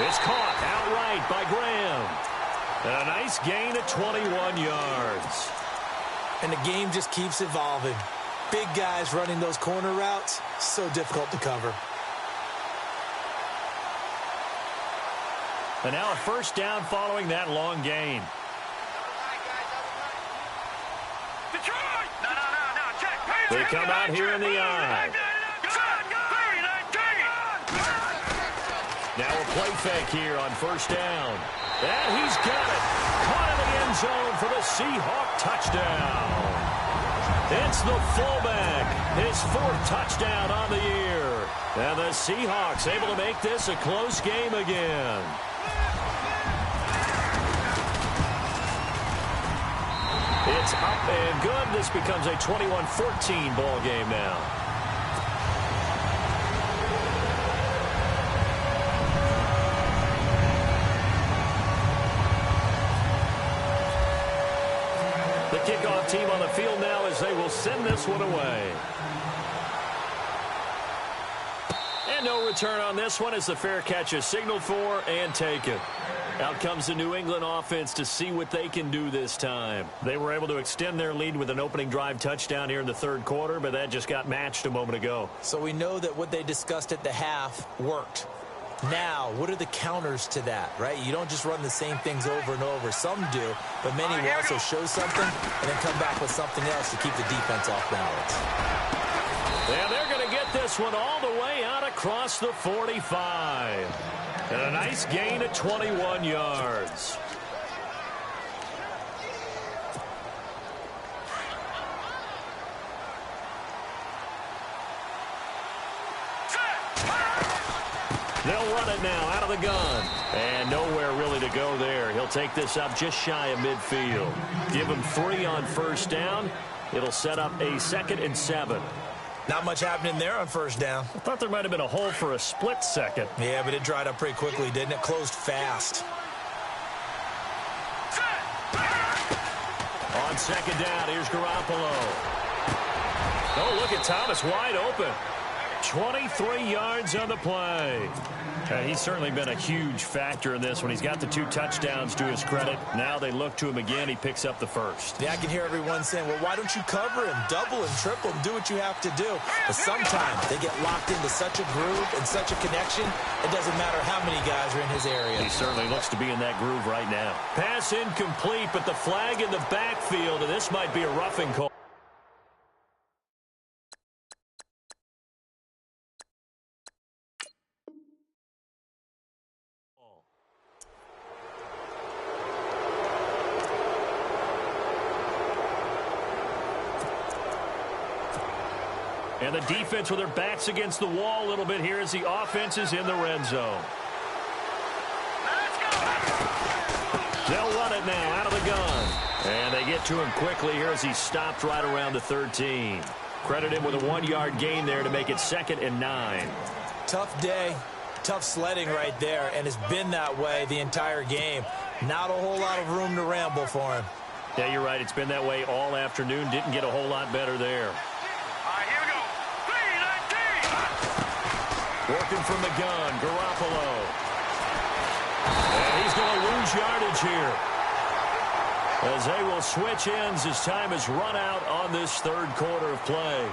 It's caught outright by Graham. And a nice gain of 21 yards. And the game just keeps evolving. Big guys running those corner routes, so difficult to cover. And now a first down following that long gain. Detroit! No. Check. They come out here in the eye. Now a play fake here on first down. And he's got it. Caught in the end zone for the Seahawk touchdown. It's the fullback. His 4th touchdown on the year. And the Seahawks able to make this a close game again. It's up and good. This becomes a 21-14 ball game now. The kickoff team on the field now as they will send this one away. And no return on this one as the fair catch is signaled for and taken. Out comes the New England offense to see what they can do this time. They were able to extend their lead with an opening drive touchdown here in the 3rd quarter, but that just got matched a moment ago. So we know that what they discussed at the half worked. Now, what are the counters to that, right? You don't just run the same things over and over. Some do, but many will also show something and then come back with something else to keep the defense off balance. And they're going to get this one all the way out across the 45. And a nice gain of 21 yards. They'll run it now out of the gun. And nowhere really to go there. He'll take this up just shy of midfield. Give him 3 on first down. It'll set up a 2nd and 7. Not much happening there on first down. I thought there might have been a hole for a split second. Yeah, but it dried up pretty quickly, didn't it? Closed fast. On second down, here's Garoppolo. Oh, look at Thomas wide open. 23 yards on the play. He's certainly been a huge factor in this when he's got the 2 touchdowns to his credit. Now they look to him again. He picks up the first. Yeah, I can hear everyone saying, well, why don't you cover him, double him, triple him, do what you have to do. But sometimes they get locked into such a groove and such a connection, it doesn't matter how many guys are in his area. He certainly looks to be in that groove right now. Pass incomplete, but the flag in the backfield, and this might be a roughing call. And the defense with their backs against the wall a little bit here as the offense is in the red zone. They'll run it now out of the gun. And they get to him quickly here as he stopped right around the 13. Credit him with a 1-yard gain there to make it 2nd and 9. Tough day, tough sledding right there, and it's been that way the entire game. Not a whole lot of room to ramble for him. Yeah, you're right. It's been that way all afternoon. Didn't get a whole lot better there. Working from the gun, Garoppolo. And he's going to lose yardage here, as they will switch ends as time is run out on this 3rd quarter of play.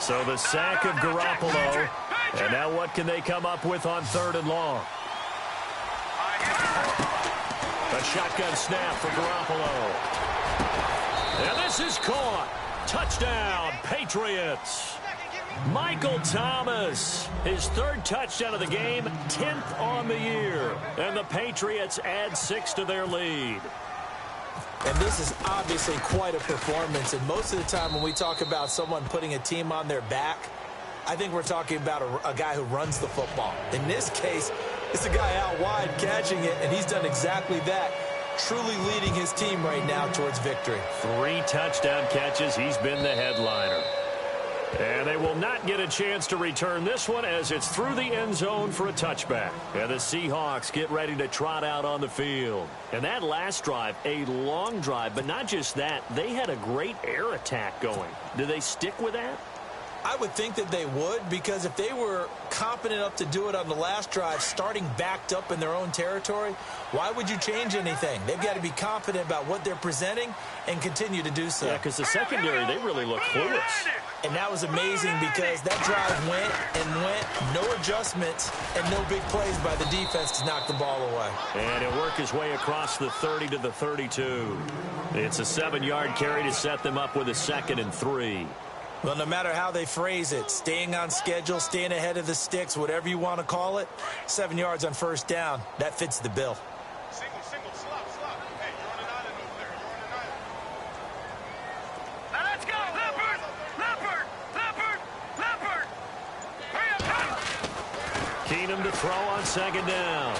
So the sack of Garoppolo. And now what can they come up with on 3rd and long? A shotgun snap for Garoppolo. And this is caught. Touchdown, Patriots. Michael Thomas, his 3rd touchdown of the game, 10th on the year. And the Patriots add 6 to their lead. And this is obviously quite a performance. And most of the time when we talk about someone putting a team on their back, I think we're talking about a guy who runs the football. In this case, it's a guy out wide catching it, and he's done exactly that. Truly leading his team right now towards victory. 3 touchdown catches. He's been the headliner. And they will not get a chance to return this one as it's through the end zone for a touchback. And the Seahawks get ready to trot out on the field. And that last drive, a long drive, but not just that. They had a great air attack going. Do they stick with that? I would think that they would, because if they were competent enough to do it on the last drive, starting backed up in their own territory, why would you change anything? They've got to be confident about what they're presenting and continue to do so. Yeah, because the secondary, they really look clueless. And that was amazing because that drive went and went, no adjustments and no big plays by the defense to knock the ball away. And he'll work his way across the 30 to the 32. It's a 7-yard carry to set them up with a 2nd and 3. Well, no matter how they phrase it, staying on schedule, staying ahead of the sticks, whatever you want to call it, 7 yards on 1st down, that fits the bill. Single, slop. Hey, you're on an island over there. You're on an island. Now let's go. Leopard. Hurry up. Keenum to throw on 2nd down.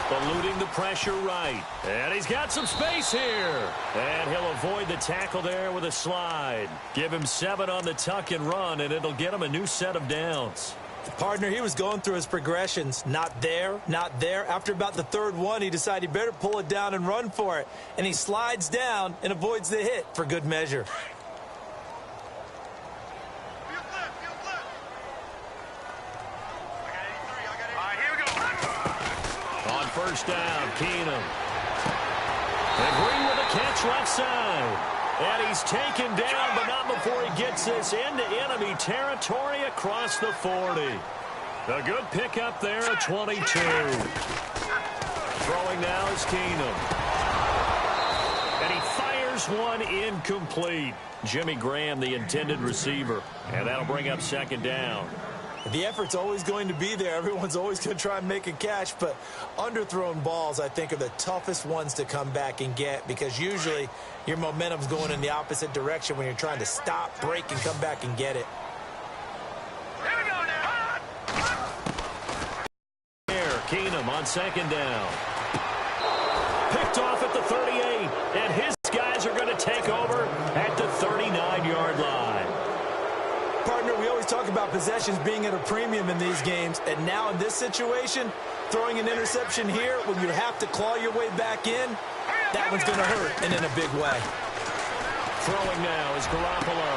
Eluding the pressure right. And he's got some space here. And he'll avoid the tackle there with a slide. Give him 7 on the tuck and run, and it'll get him a new set of downs. Partner, he was going through his progressions. Not there, not there. After about the 3rd one, he decided he better pull it down and run for it. And he slides down and avoids the hit for good measure. First down, Keenum. And Green with a catch left side. And he's taken down, but not before he gets this into enemy territory across the 40. A good pickup there at 22. Throwing now is Keenum. And he fires one incomplete. Jimmy Graham, the intended receiver. And that'll bring up 2nd down. The effort's always going to be there. Everyone's always going to try and make a catch, but underthrown balls, I think, are the toughest ones to come back and get because usually your momentum's going in the opposite direction when you're trying to stop, break, and come back and get it. Here we go now. Keenum on 2nd down. Picked off at the 38, and his guys are going to take over at the 39-yard line. Partner, we always talk about possessions being at a premium in these games, and now in this situation, throwing an interception here when you have to claw your way back in, That one's going to hurt, and in a big way. Throwing now is Garoppolo.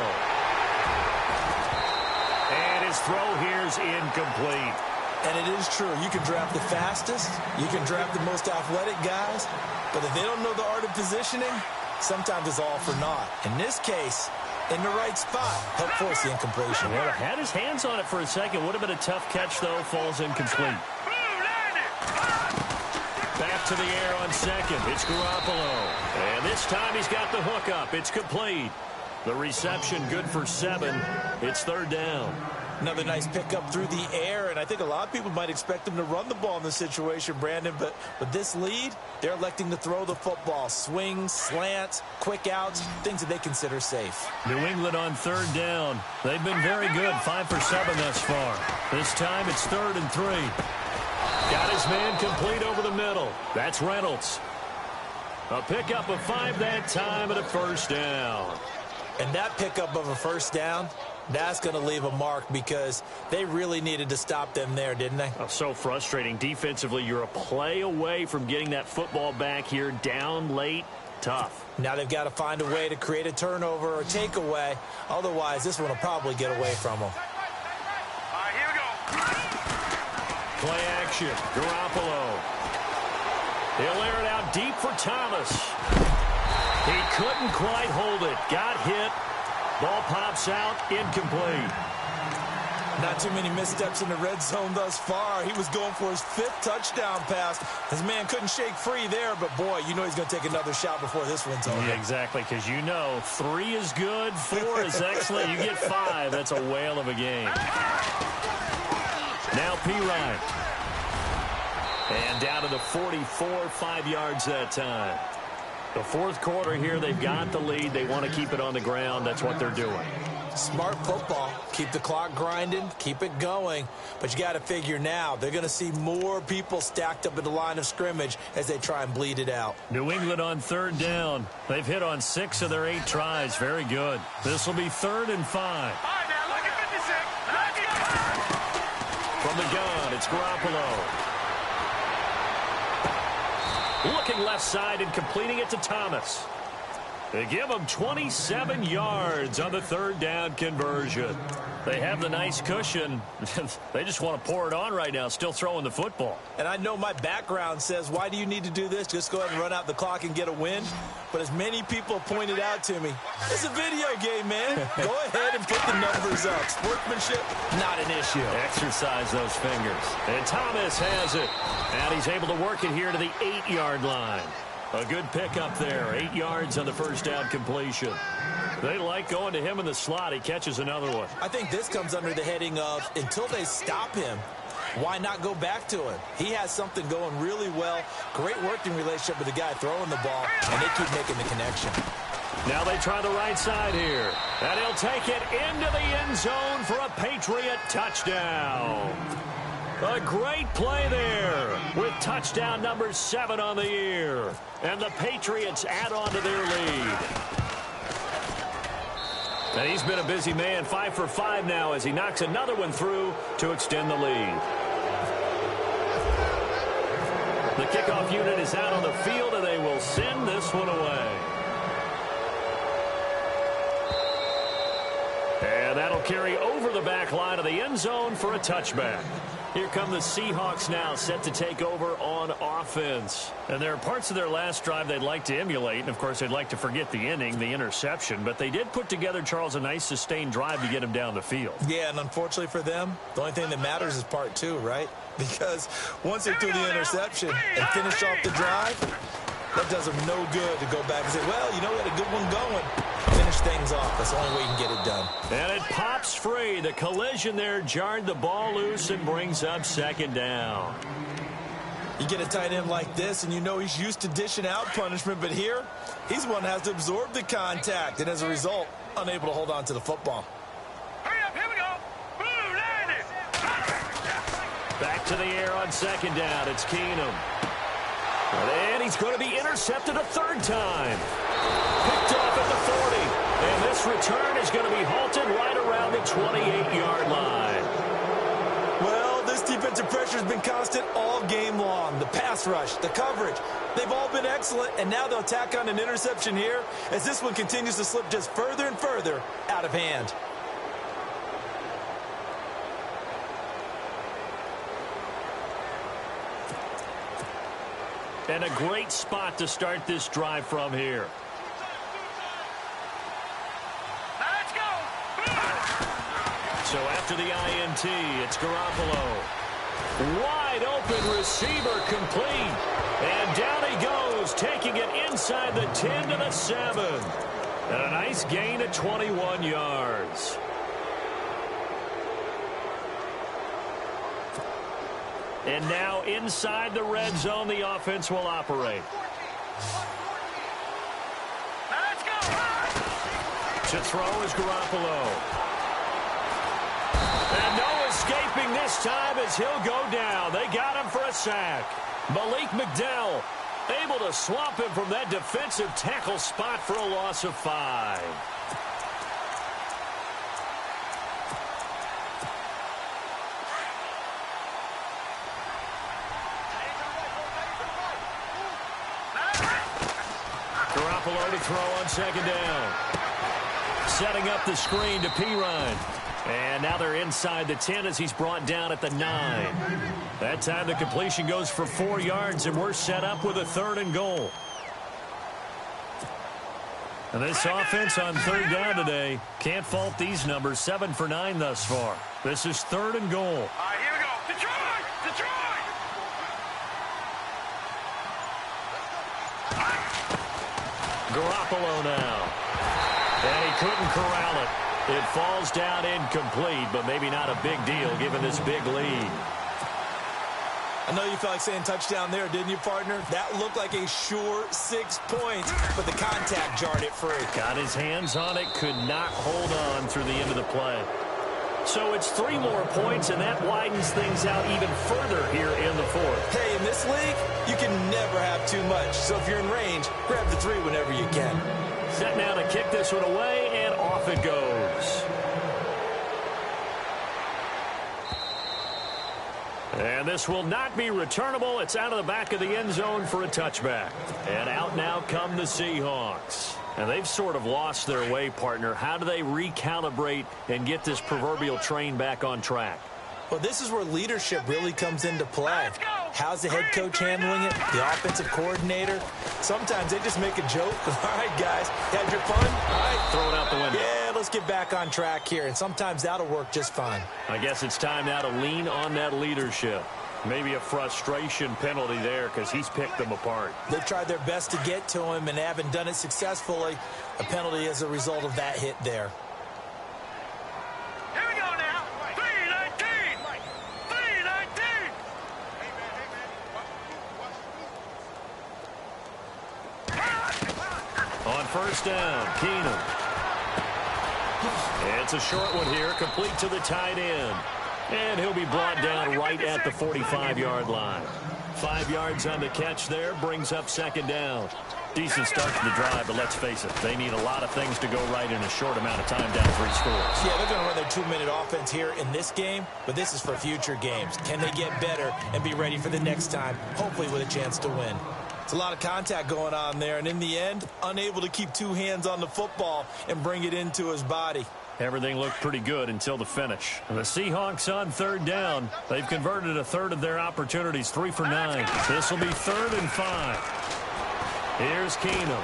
And his throw here is incomplete. And it is true. You can draft the fastest. You can draft the most athletic guys. But if they don't know the art of positioning, sometimes it's all for naught. In this case, in the right spot, help force the incompletion. Well, had his hands on it for a second. Would have been a tough catch, though. Falls incomplete. Back to the air on second. It's Garoppolo. And this time he's got the hook up. It's complete. The reception good for 7. It's third down. Another nice pickup through the air, and I think a lot of people might expect him to run the ball in this situation, Brandon, but with this lead, they're electing to throw the football. Swings, slants, quick outs, things that they consider safe. New England on third down. They've been very good, 5 for 7 thus far. This time it's 3rd and 3. Got his man complete over the middle. That's Reynolds. A pickup of 5 that time and a first down. And that pickup of a first down, that's going to leave a mark because they really needed to stop them there, didn't they? Oh, so frustrating. Defensively, you're a play away from getting that football back here down late. Tough. Now they've got to find a way to create a turnover or takeaway. Otherwise, this one will probably get away from them. All right, here we go. Play action. Garoppolo. He'll air it out deep for Thomas. He couldn't quite hold it. Got hit. Ball pops out. Incomplete. Not too many missteps in the red zone thus far. He was going for his 5th touchdown pass. His man couldn't shake free there, but boy, you know he's going to take another shot before this one's over. Yeah, exactly, because you know 3 is good, 4 is excellent. You get 5. That's a whale of a game. Now P-Ryan. And down to the 44, 5 yards that time. The 4th quarter here, they've got the lead. They want to keep it on the ground. That's what they're doing. Smart football. Keep the clock grinding. Keep it going. But you got to figure now, they're going to see more people stacked up at the line of scrimmage as they try and bleed it out. New England on third down. They've hit on 6 of their 8 tries. Very good. This will be 3rd and 5. All right, now look at 56. From the gun, it's Garoppolo. Looking left side and completing it to Thomas. They give him 27 yards on the 3rd down conversion. They have the nice cushion. They just want to pour it on right now, still throwing the football. And I know my background says, why do you need to do this? Just go ahead and run out the clock and get a win. But as many people pointed out to me, it's a video game, man. Go ahead and put the numbers up. Sportsmanship, not an issue. Exercise those fingers. And Thomas has it. And he's able to work it here to the 8-yard line. A good pickup there. 8 yards on the first down completion. They like going to him in the slot. He catches another one. I think this comes under the heading of, until they stop him, why not go back to him? He has something going really well. Great working relationship with the guy throwing the ball, and they keep making the connection. Now they try the right side here. And he'll take it into the end zone for a Patriot touchdown. A great play there with touchdown number 7 on the year. And the Patriots add on to their lead. And he's been a busy man, 5 for 5 now as he knocks another one through to extend the lead. The kickoff unit is out on the field, and they will send this one away. And that'll carry over the back line of the end zone for a touchback. Here come the Seahawks now, set to take over on offense. And there are parts of their last drive they'd like to emulate. And, of course, they'd like to forget the inning, the interception. But they did put together, Charles, a nice sustained drive to get him down the field. Yeah, and unfortunately for them, the only thing that matters is part 2, right? Because once they threw the interception and finished off the drive, that does them no good to go back and say, well, you know, we had a good one going. Finish things off. That's the only way you can get it done. And it pops free. The collision there jarred the ball loose and brings up 2nd down. You get a tight end like this, and you know he's used to dishing out punishment, but here, he's one that has to absorb the contact, and as a result, unable to hold on to the football. Hurry up, here we go. Blue, land it. Back to the air on 2nd down. It's Keenum. And he's going to be intercepted a 3rd time. Picked off at the 40. And this return is going to be halted right around the 28-yard line. Well, this defensive pressure has been constant all game long. The pass rush, the coverage, They've all been excellent, and now they'll tack on an interception here as this one continues to slip just further and further out of hand. And a great spot to start this drive from here. Let's go. So after the INT, it's Garoppolo. Wide open receiver complete. And down he goes, taking it inside the 10 to the 7. And a nice gain of 21 yards. And now inside the red zone, the offense will operate. Let's go. To throw is Garoppolo. And no escaping this time as he'll go down. They got him for a sack. Malik McDowell able to swamp him from that defensive tackle spot for a loss of 5. Garoppolo to throw on second down. Setting up the screen to Pirine. And now they're inside the 10 as he's brought down at the 9. That time the completion goes for 4 yards, and we're set up with a 3rd and goal. And this offense on 3rd down today, can't fault these numbers. 7 for 9 thus far. This is 3rd and goal. All right, here we go. Detroit! Detroit! Garoppolo now. And he couldn't corral it. It falls down incomplete, but maybe not a big deal given this big lead. I know you felt like saying touchdown there, didn't you, partner? That looked like a sure 6 points, but the contact jarred it free. Got his hands on it, could not hold on through the end of the play. So it's 3 more points, and that widens things out even further here in the 4th. Hey, in this league, you can never have too much. So if you're in range, grab the 3 whenever you can. Set now to kick this one away, and off it goes. And this will not be returnable. It's out of the back of the end zone for a touchback. And out now come the Seahawks. And they've sort of lost their way, partner. How do they recalibrate and get this proverbial train back on track? Well, this is where leadership really comes into play. How's the head coach handling it? The offensive coordinator? Sometimes they just make a joke. All right, guys, had your fun? All right. Throw it out the window. Yeah, let's get back on track here. And sometimes that'll work just fine. I guess it's time now to lean on that leadership. Maybe a frustration penalty there because he's picked them apart. They've tried their best to get to him and haven't done it successfully. A penalty as a result of that hit there. Here we go now. 3-19. 3-19. On first down, Keenum. It's a short one here, complete to the tight end. And he'll be brought down right at the 45-yard line. 5 yards on the catch there, brings up second down. Decent start to the drive, but let's face it, they need a lot of things to go right in a short amount of time, down 3 scores. Yeah, they're going to run their 2-minute offense here in this game, but this is for future games. Can they get better and be ready for the next time, hopefully with a chance to win? It's a lot of contact going on there, and in the end, unable to keep 2 hands on the football and bring it into his body. Everything looked pretty good until the finish. And the Seahawks on 3rd down. They've converted a 1/3 of their opportunities, 3 for 9. This will be 3rd and 5. Here's Keenum.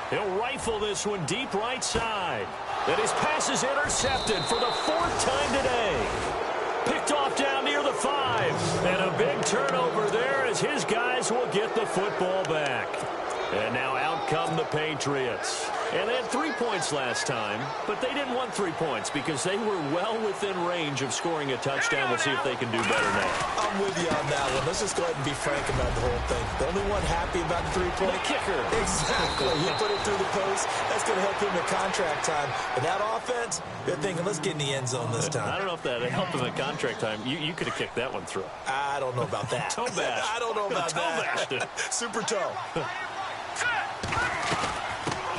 He'll rifle this one deep right side. And his pass is intercepted for the 4th time today. Picked off down near the 5. And a big turnover there as his guys will get the football back. And now out come the Patriots. And they had 3 points last time, but they didn't want 3 points because they were well within range of scoring a touchdown. We'll see if they can do better now. I'm with you on that one. Let's just go ahead and be frank about the whole thing. The only one happy about the 3-point kicker. Exactly. He put it through the post. That's going to help him in contract time. But that offense, they're thinking, let's get in the end zone this time. I don't know if that helped him at contract time. You could have kicked that one through. I don't know about that. Toe bash. I don't know about Toe bashed it. Super toe.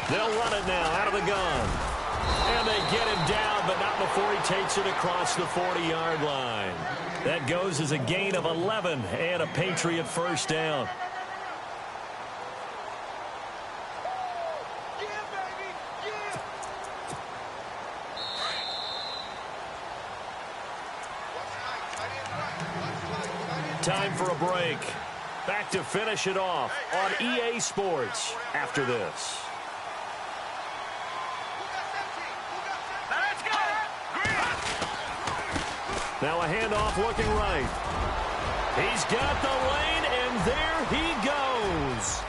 They'll run it now out of the gun. And they get him down, but not before he rotates it across the 40-yard line. That goes as a gain of 11 and a Patriot first down. Time for a break. Back to finish it off on EA Sports after this. Now a handoff looking right. He's got the lane, and there he goes.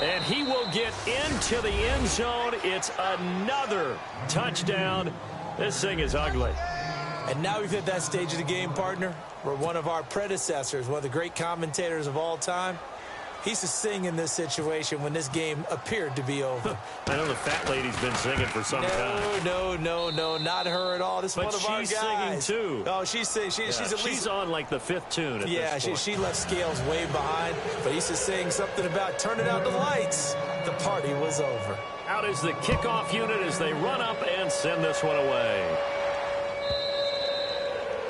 And he will get into the end zone. It's another touchdown. This thing is ugly. And now we've hit that stage of the game, partner, where one of our predecessors, one of the great commentators of all time, he used to sing in this situation when this game appeared to be over. I know the fat lady's been singing for some time. No, not her at all. This is one of our guys. But she's singing, too. Oh, she's at least... She's on, like, the fifth tune at this point. She left Scales way behind, but he used to sing something about turning out the lights. The party was over. Out is the kickoff unit as they run up and send this one away.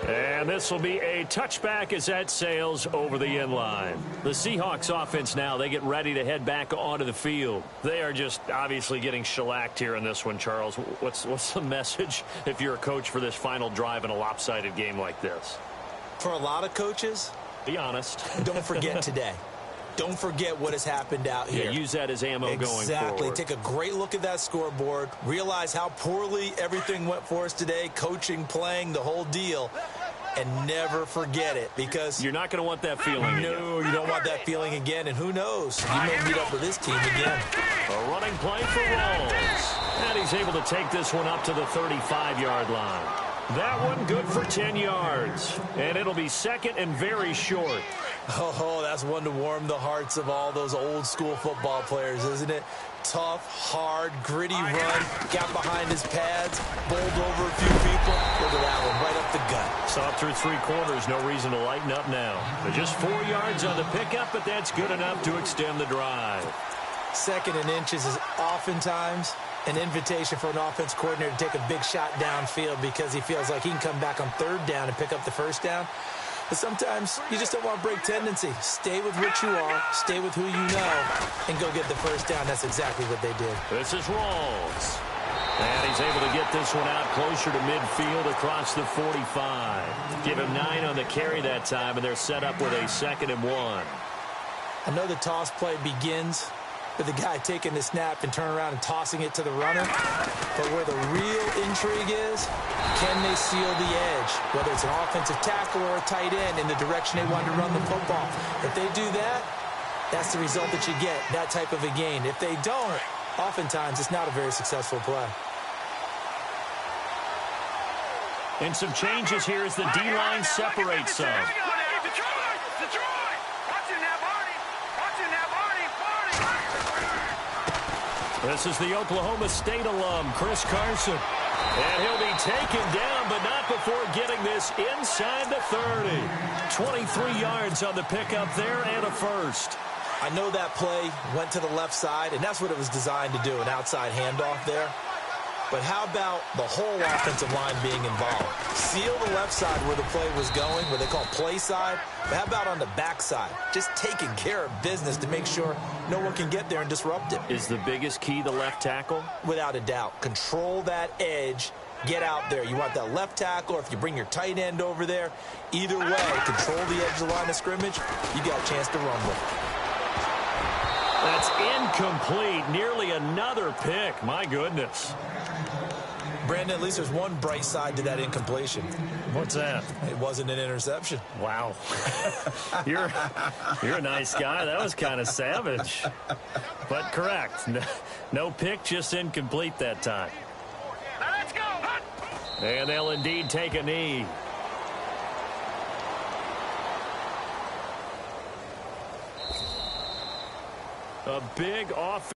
And this will be a touchback as that sails over the end line. The Seahawks offense now, they get ready to head back onto the field. They are just obviously getting shellacked here in this one, Charles. What's the message if you're a coach for this final drive in a lopsided game like this? For a lot of coaches, be honest. Don't forget today. Don't forget what has happened out here. Yeah, use that as ammo going forward. Exactly. Take a great look at that scoreboard. Realize how poorly everything went for us today. Coaching, playing, the whole deal. And never forget it, because you're not going to want that feeling again. No, you don't want that feeling again. And who knows? You may meet up with this team again. A running play for Rawls. And he's able to take this one up to the 35-yard line. That one good for 10 yards. And it'll be second and very short. Oh, that's one to warm the hearts of all those old-school football players, isn't it? Tough, hard, gritty run, got behind his pads, bowled over a few people. Look at that one, right up the gut. Saw through three quarters, no reason to lighten up now. But just 4 yards on the pickup, but that's good enough to extend the drive. Second and inches is oftentimes an invitation for an offense coordinator to take a big shot downfield because he feels like he can come back on third down and pick up the first down. But sometimes you just don't want to break tendency. Stay with what you are, stay with who you know, and go get the first down. That's exactly what they did. This is Rawls. And he's able to get this one out closer to midfield across the 45. Give him 9 on the carry that time, and they're set up with a 2nd and 1. I know the toss play begins with the guy taking the snap and turning around and tossing it to the runner. But where the real intrigue is, can they seal the edge? Whether it's an offensive tackle or a tight end in the direction they want to run the football. If they do that, that's the result that you get, that type of a gain. If they don't, oftentimes it's not a very successful play. And some changes here as the D-line separates some. This is the Oklahoma State alum, Chris Carson. And he'll be taken down, but not before getting this inside the 30. 23 yards on the pickup there and a first. I know that play went to the left side, and that's what it was designed to do, an outside handoff there. But how about the whole offensive line being involved? Seal the left side where the play was going, what they call play side. But how about on the back side? Just taking care of business to make sure no one can get there and disrupt it. Is the biggest key the left tackle? Without a doubt. Control that edge. Get out there. You want that left tackle, or if you bring your tight end over there, either way, control the edge of the line of scrimmage, you got a chance to rumble. That's incomplete. Nearly another pick. My goodness. Brandon, at least there's one bright side to that incompletion. What's that? It wasn't an interception. Wow. You're a nice guy. That was kind of savage. But correct. No pick, just incomplete that time. Now let's go. And they'll indeed take a knee. A big offense.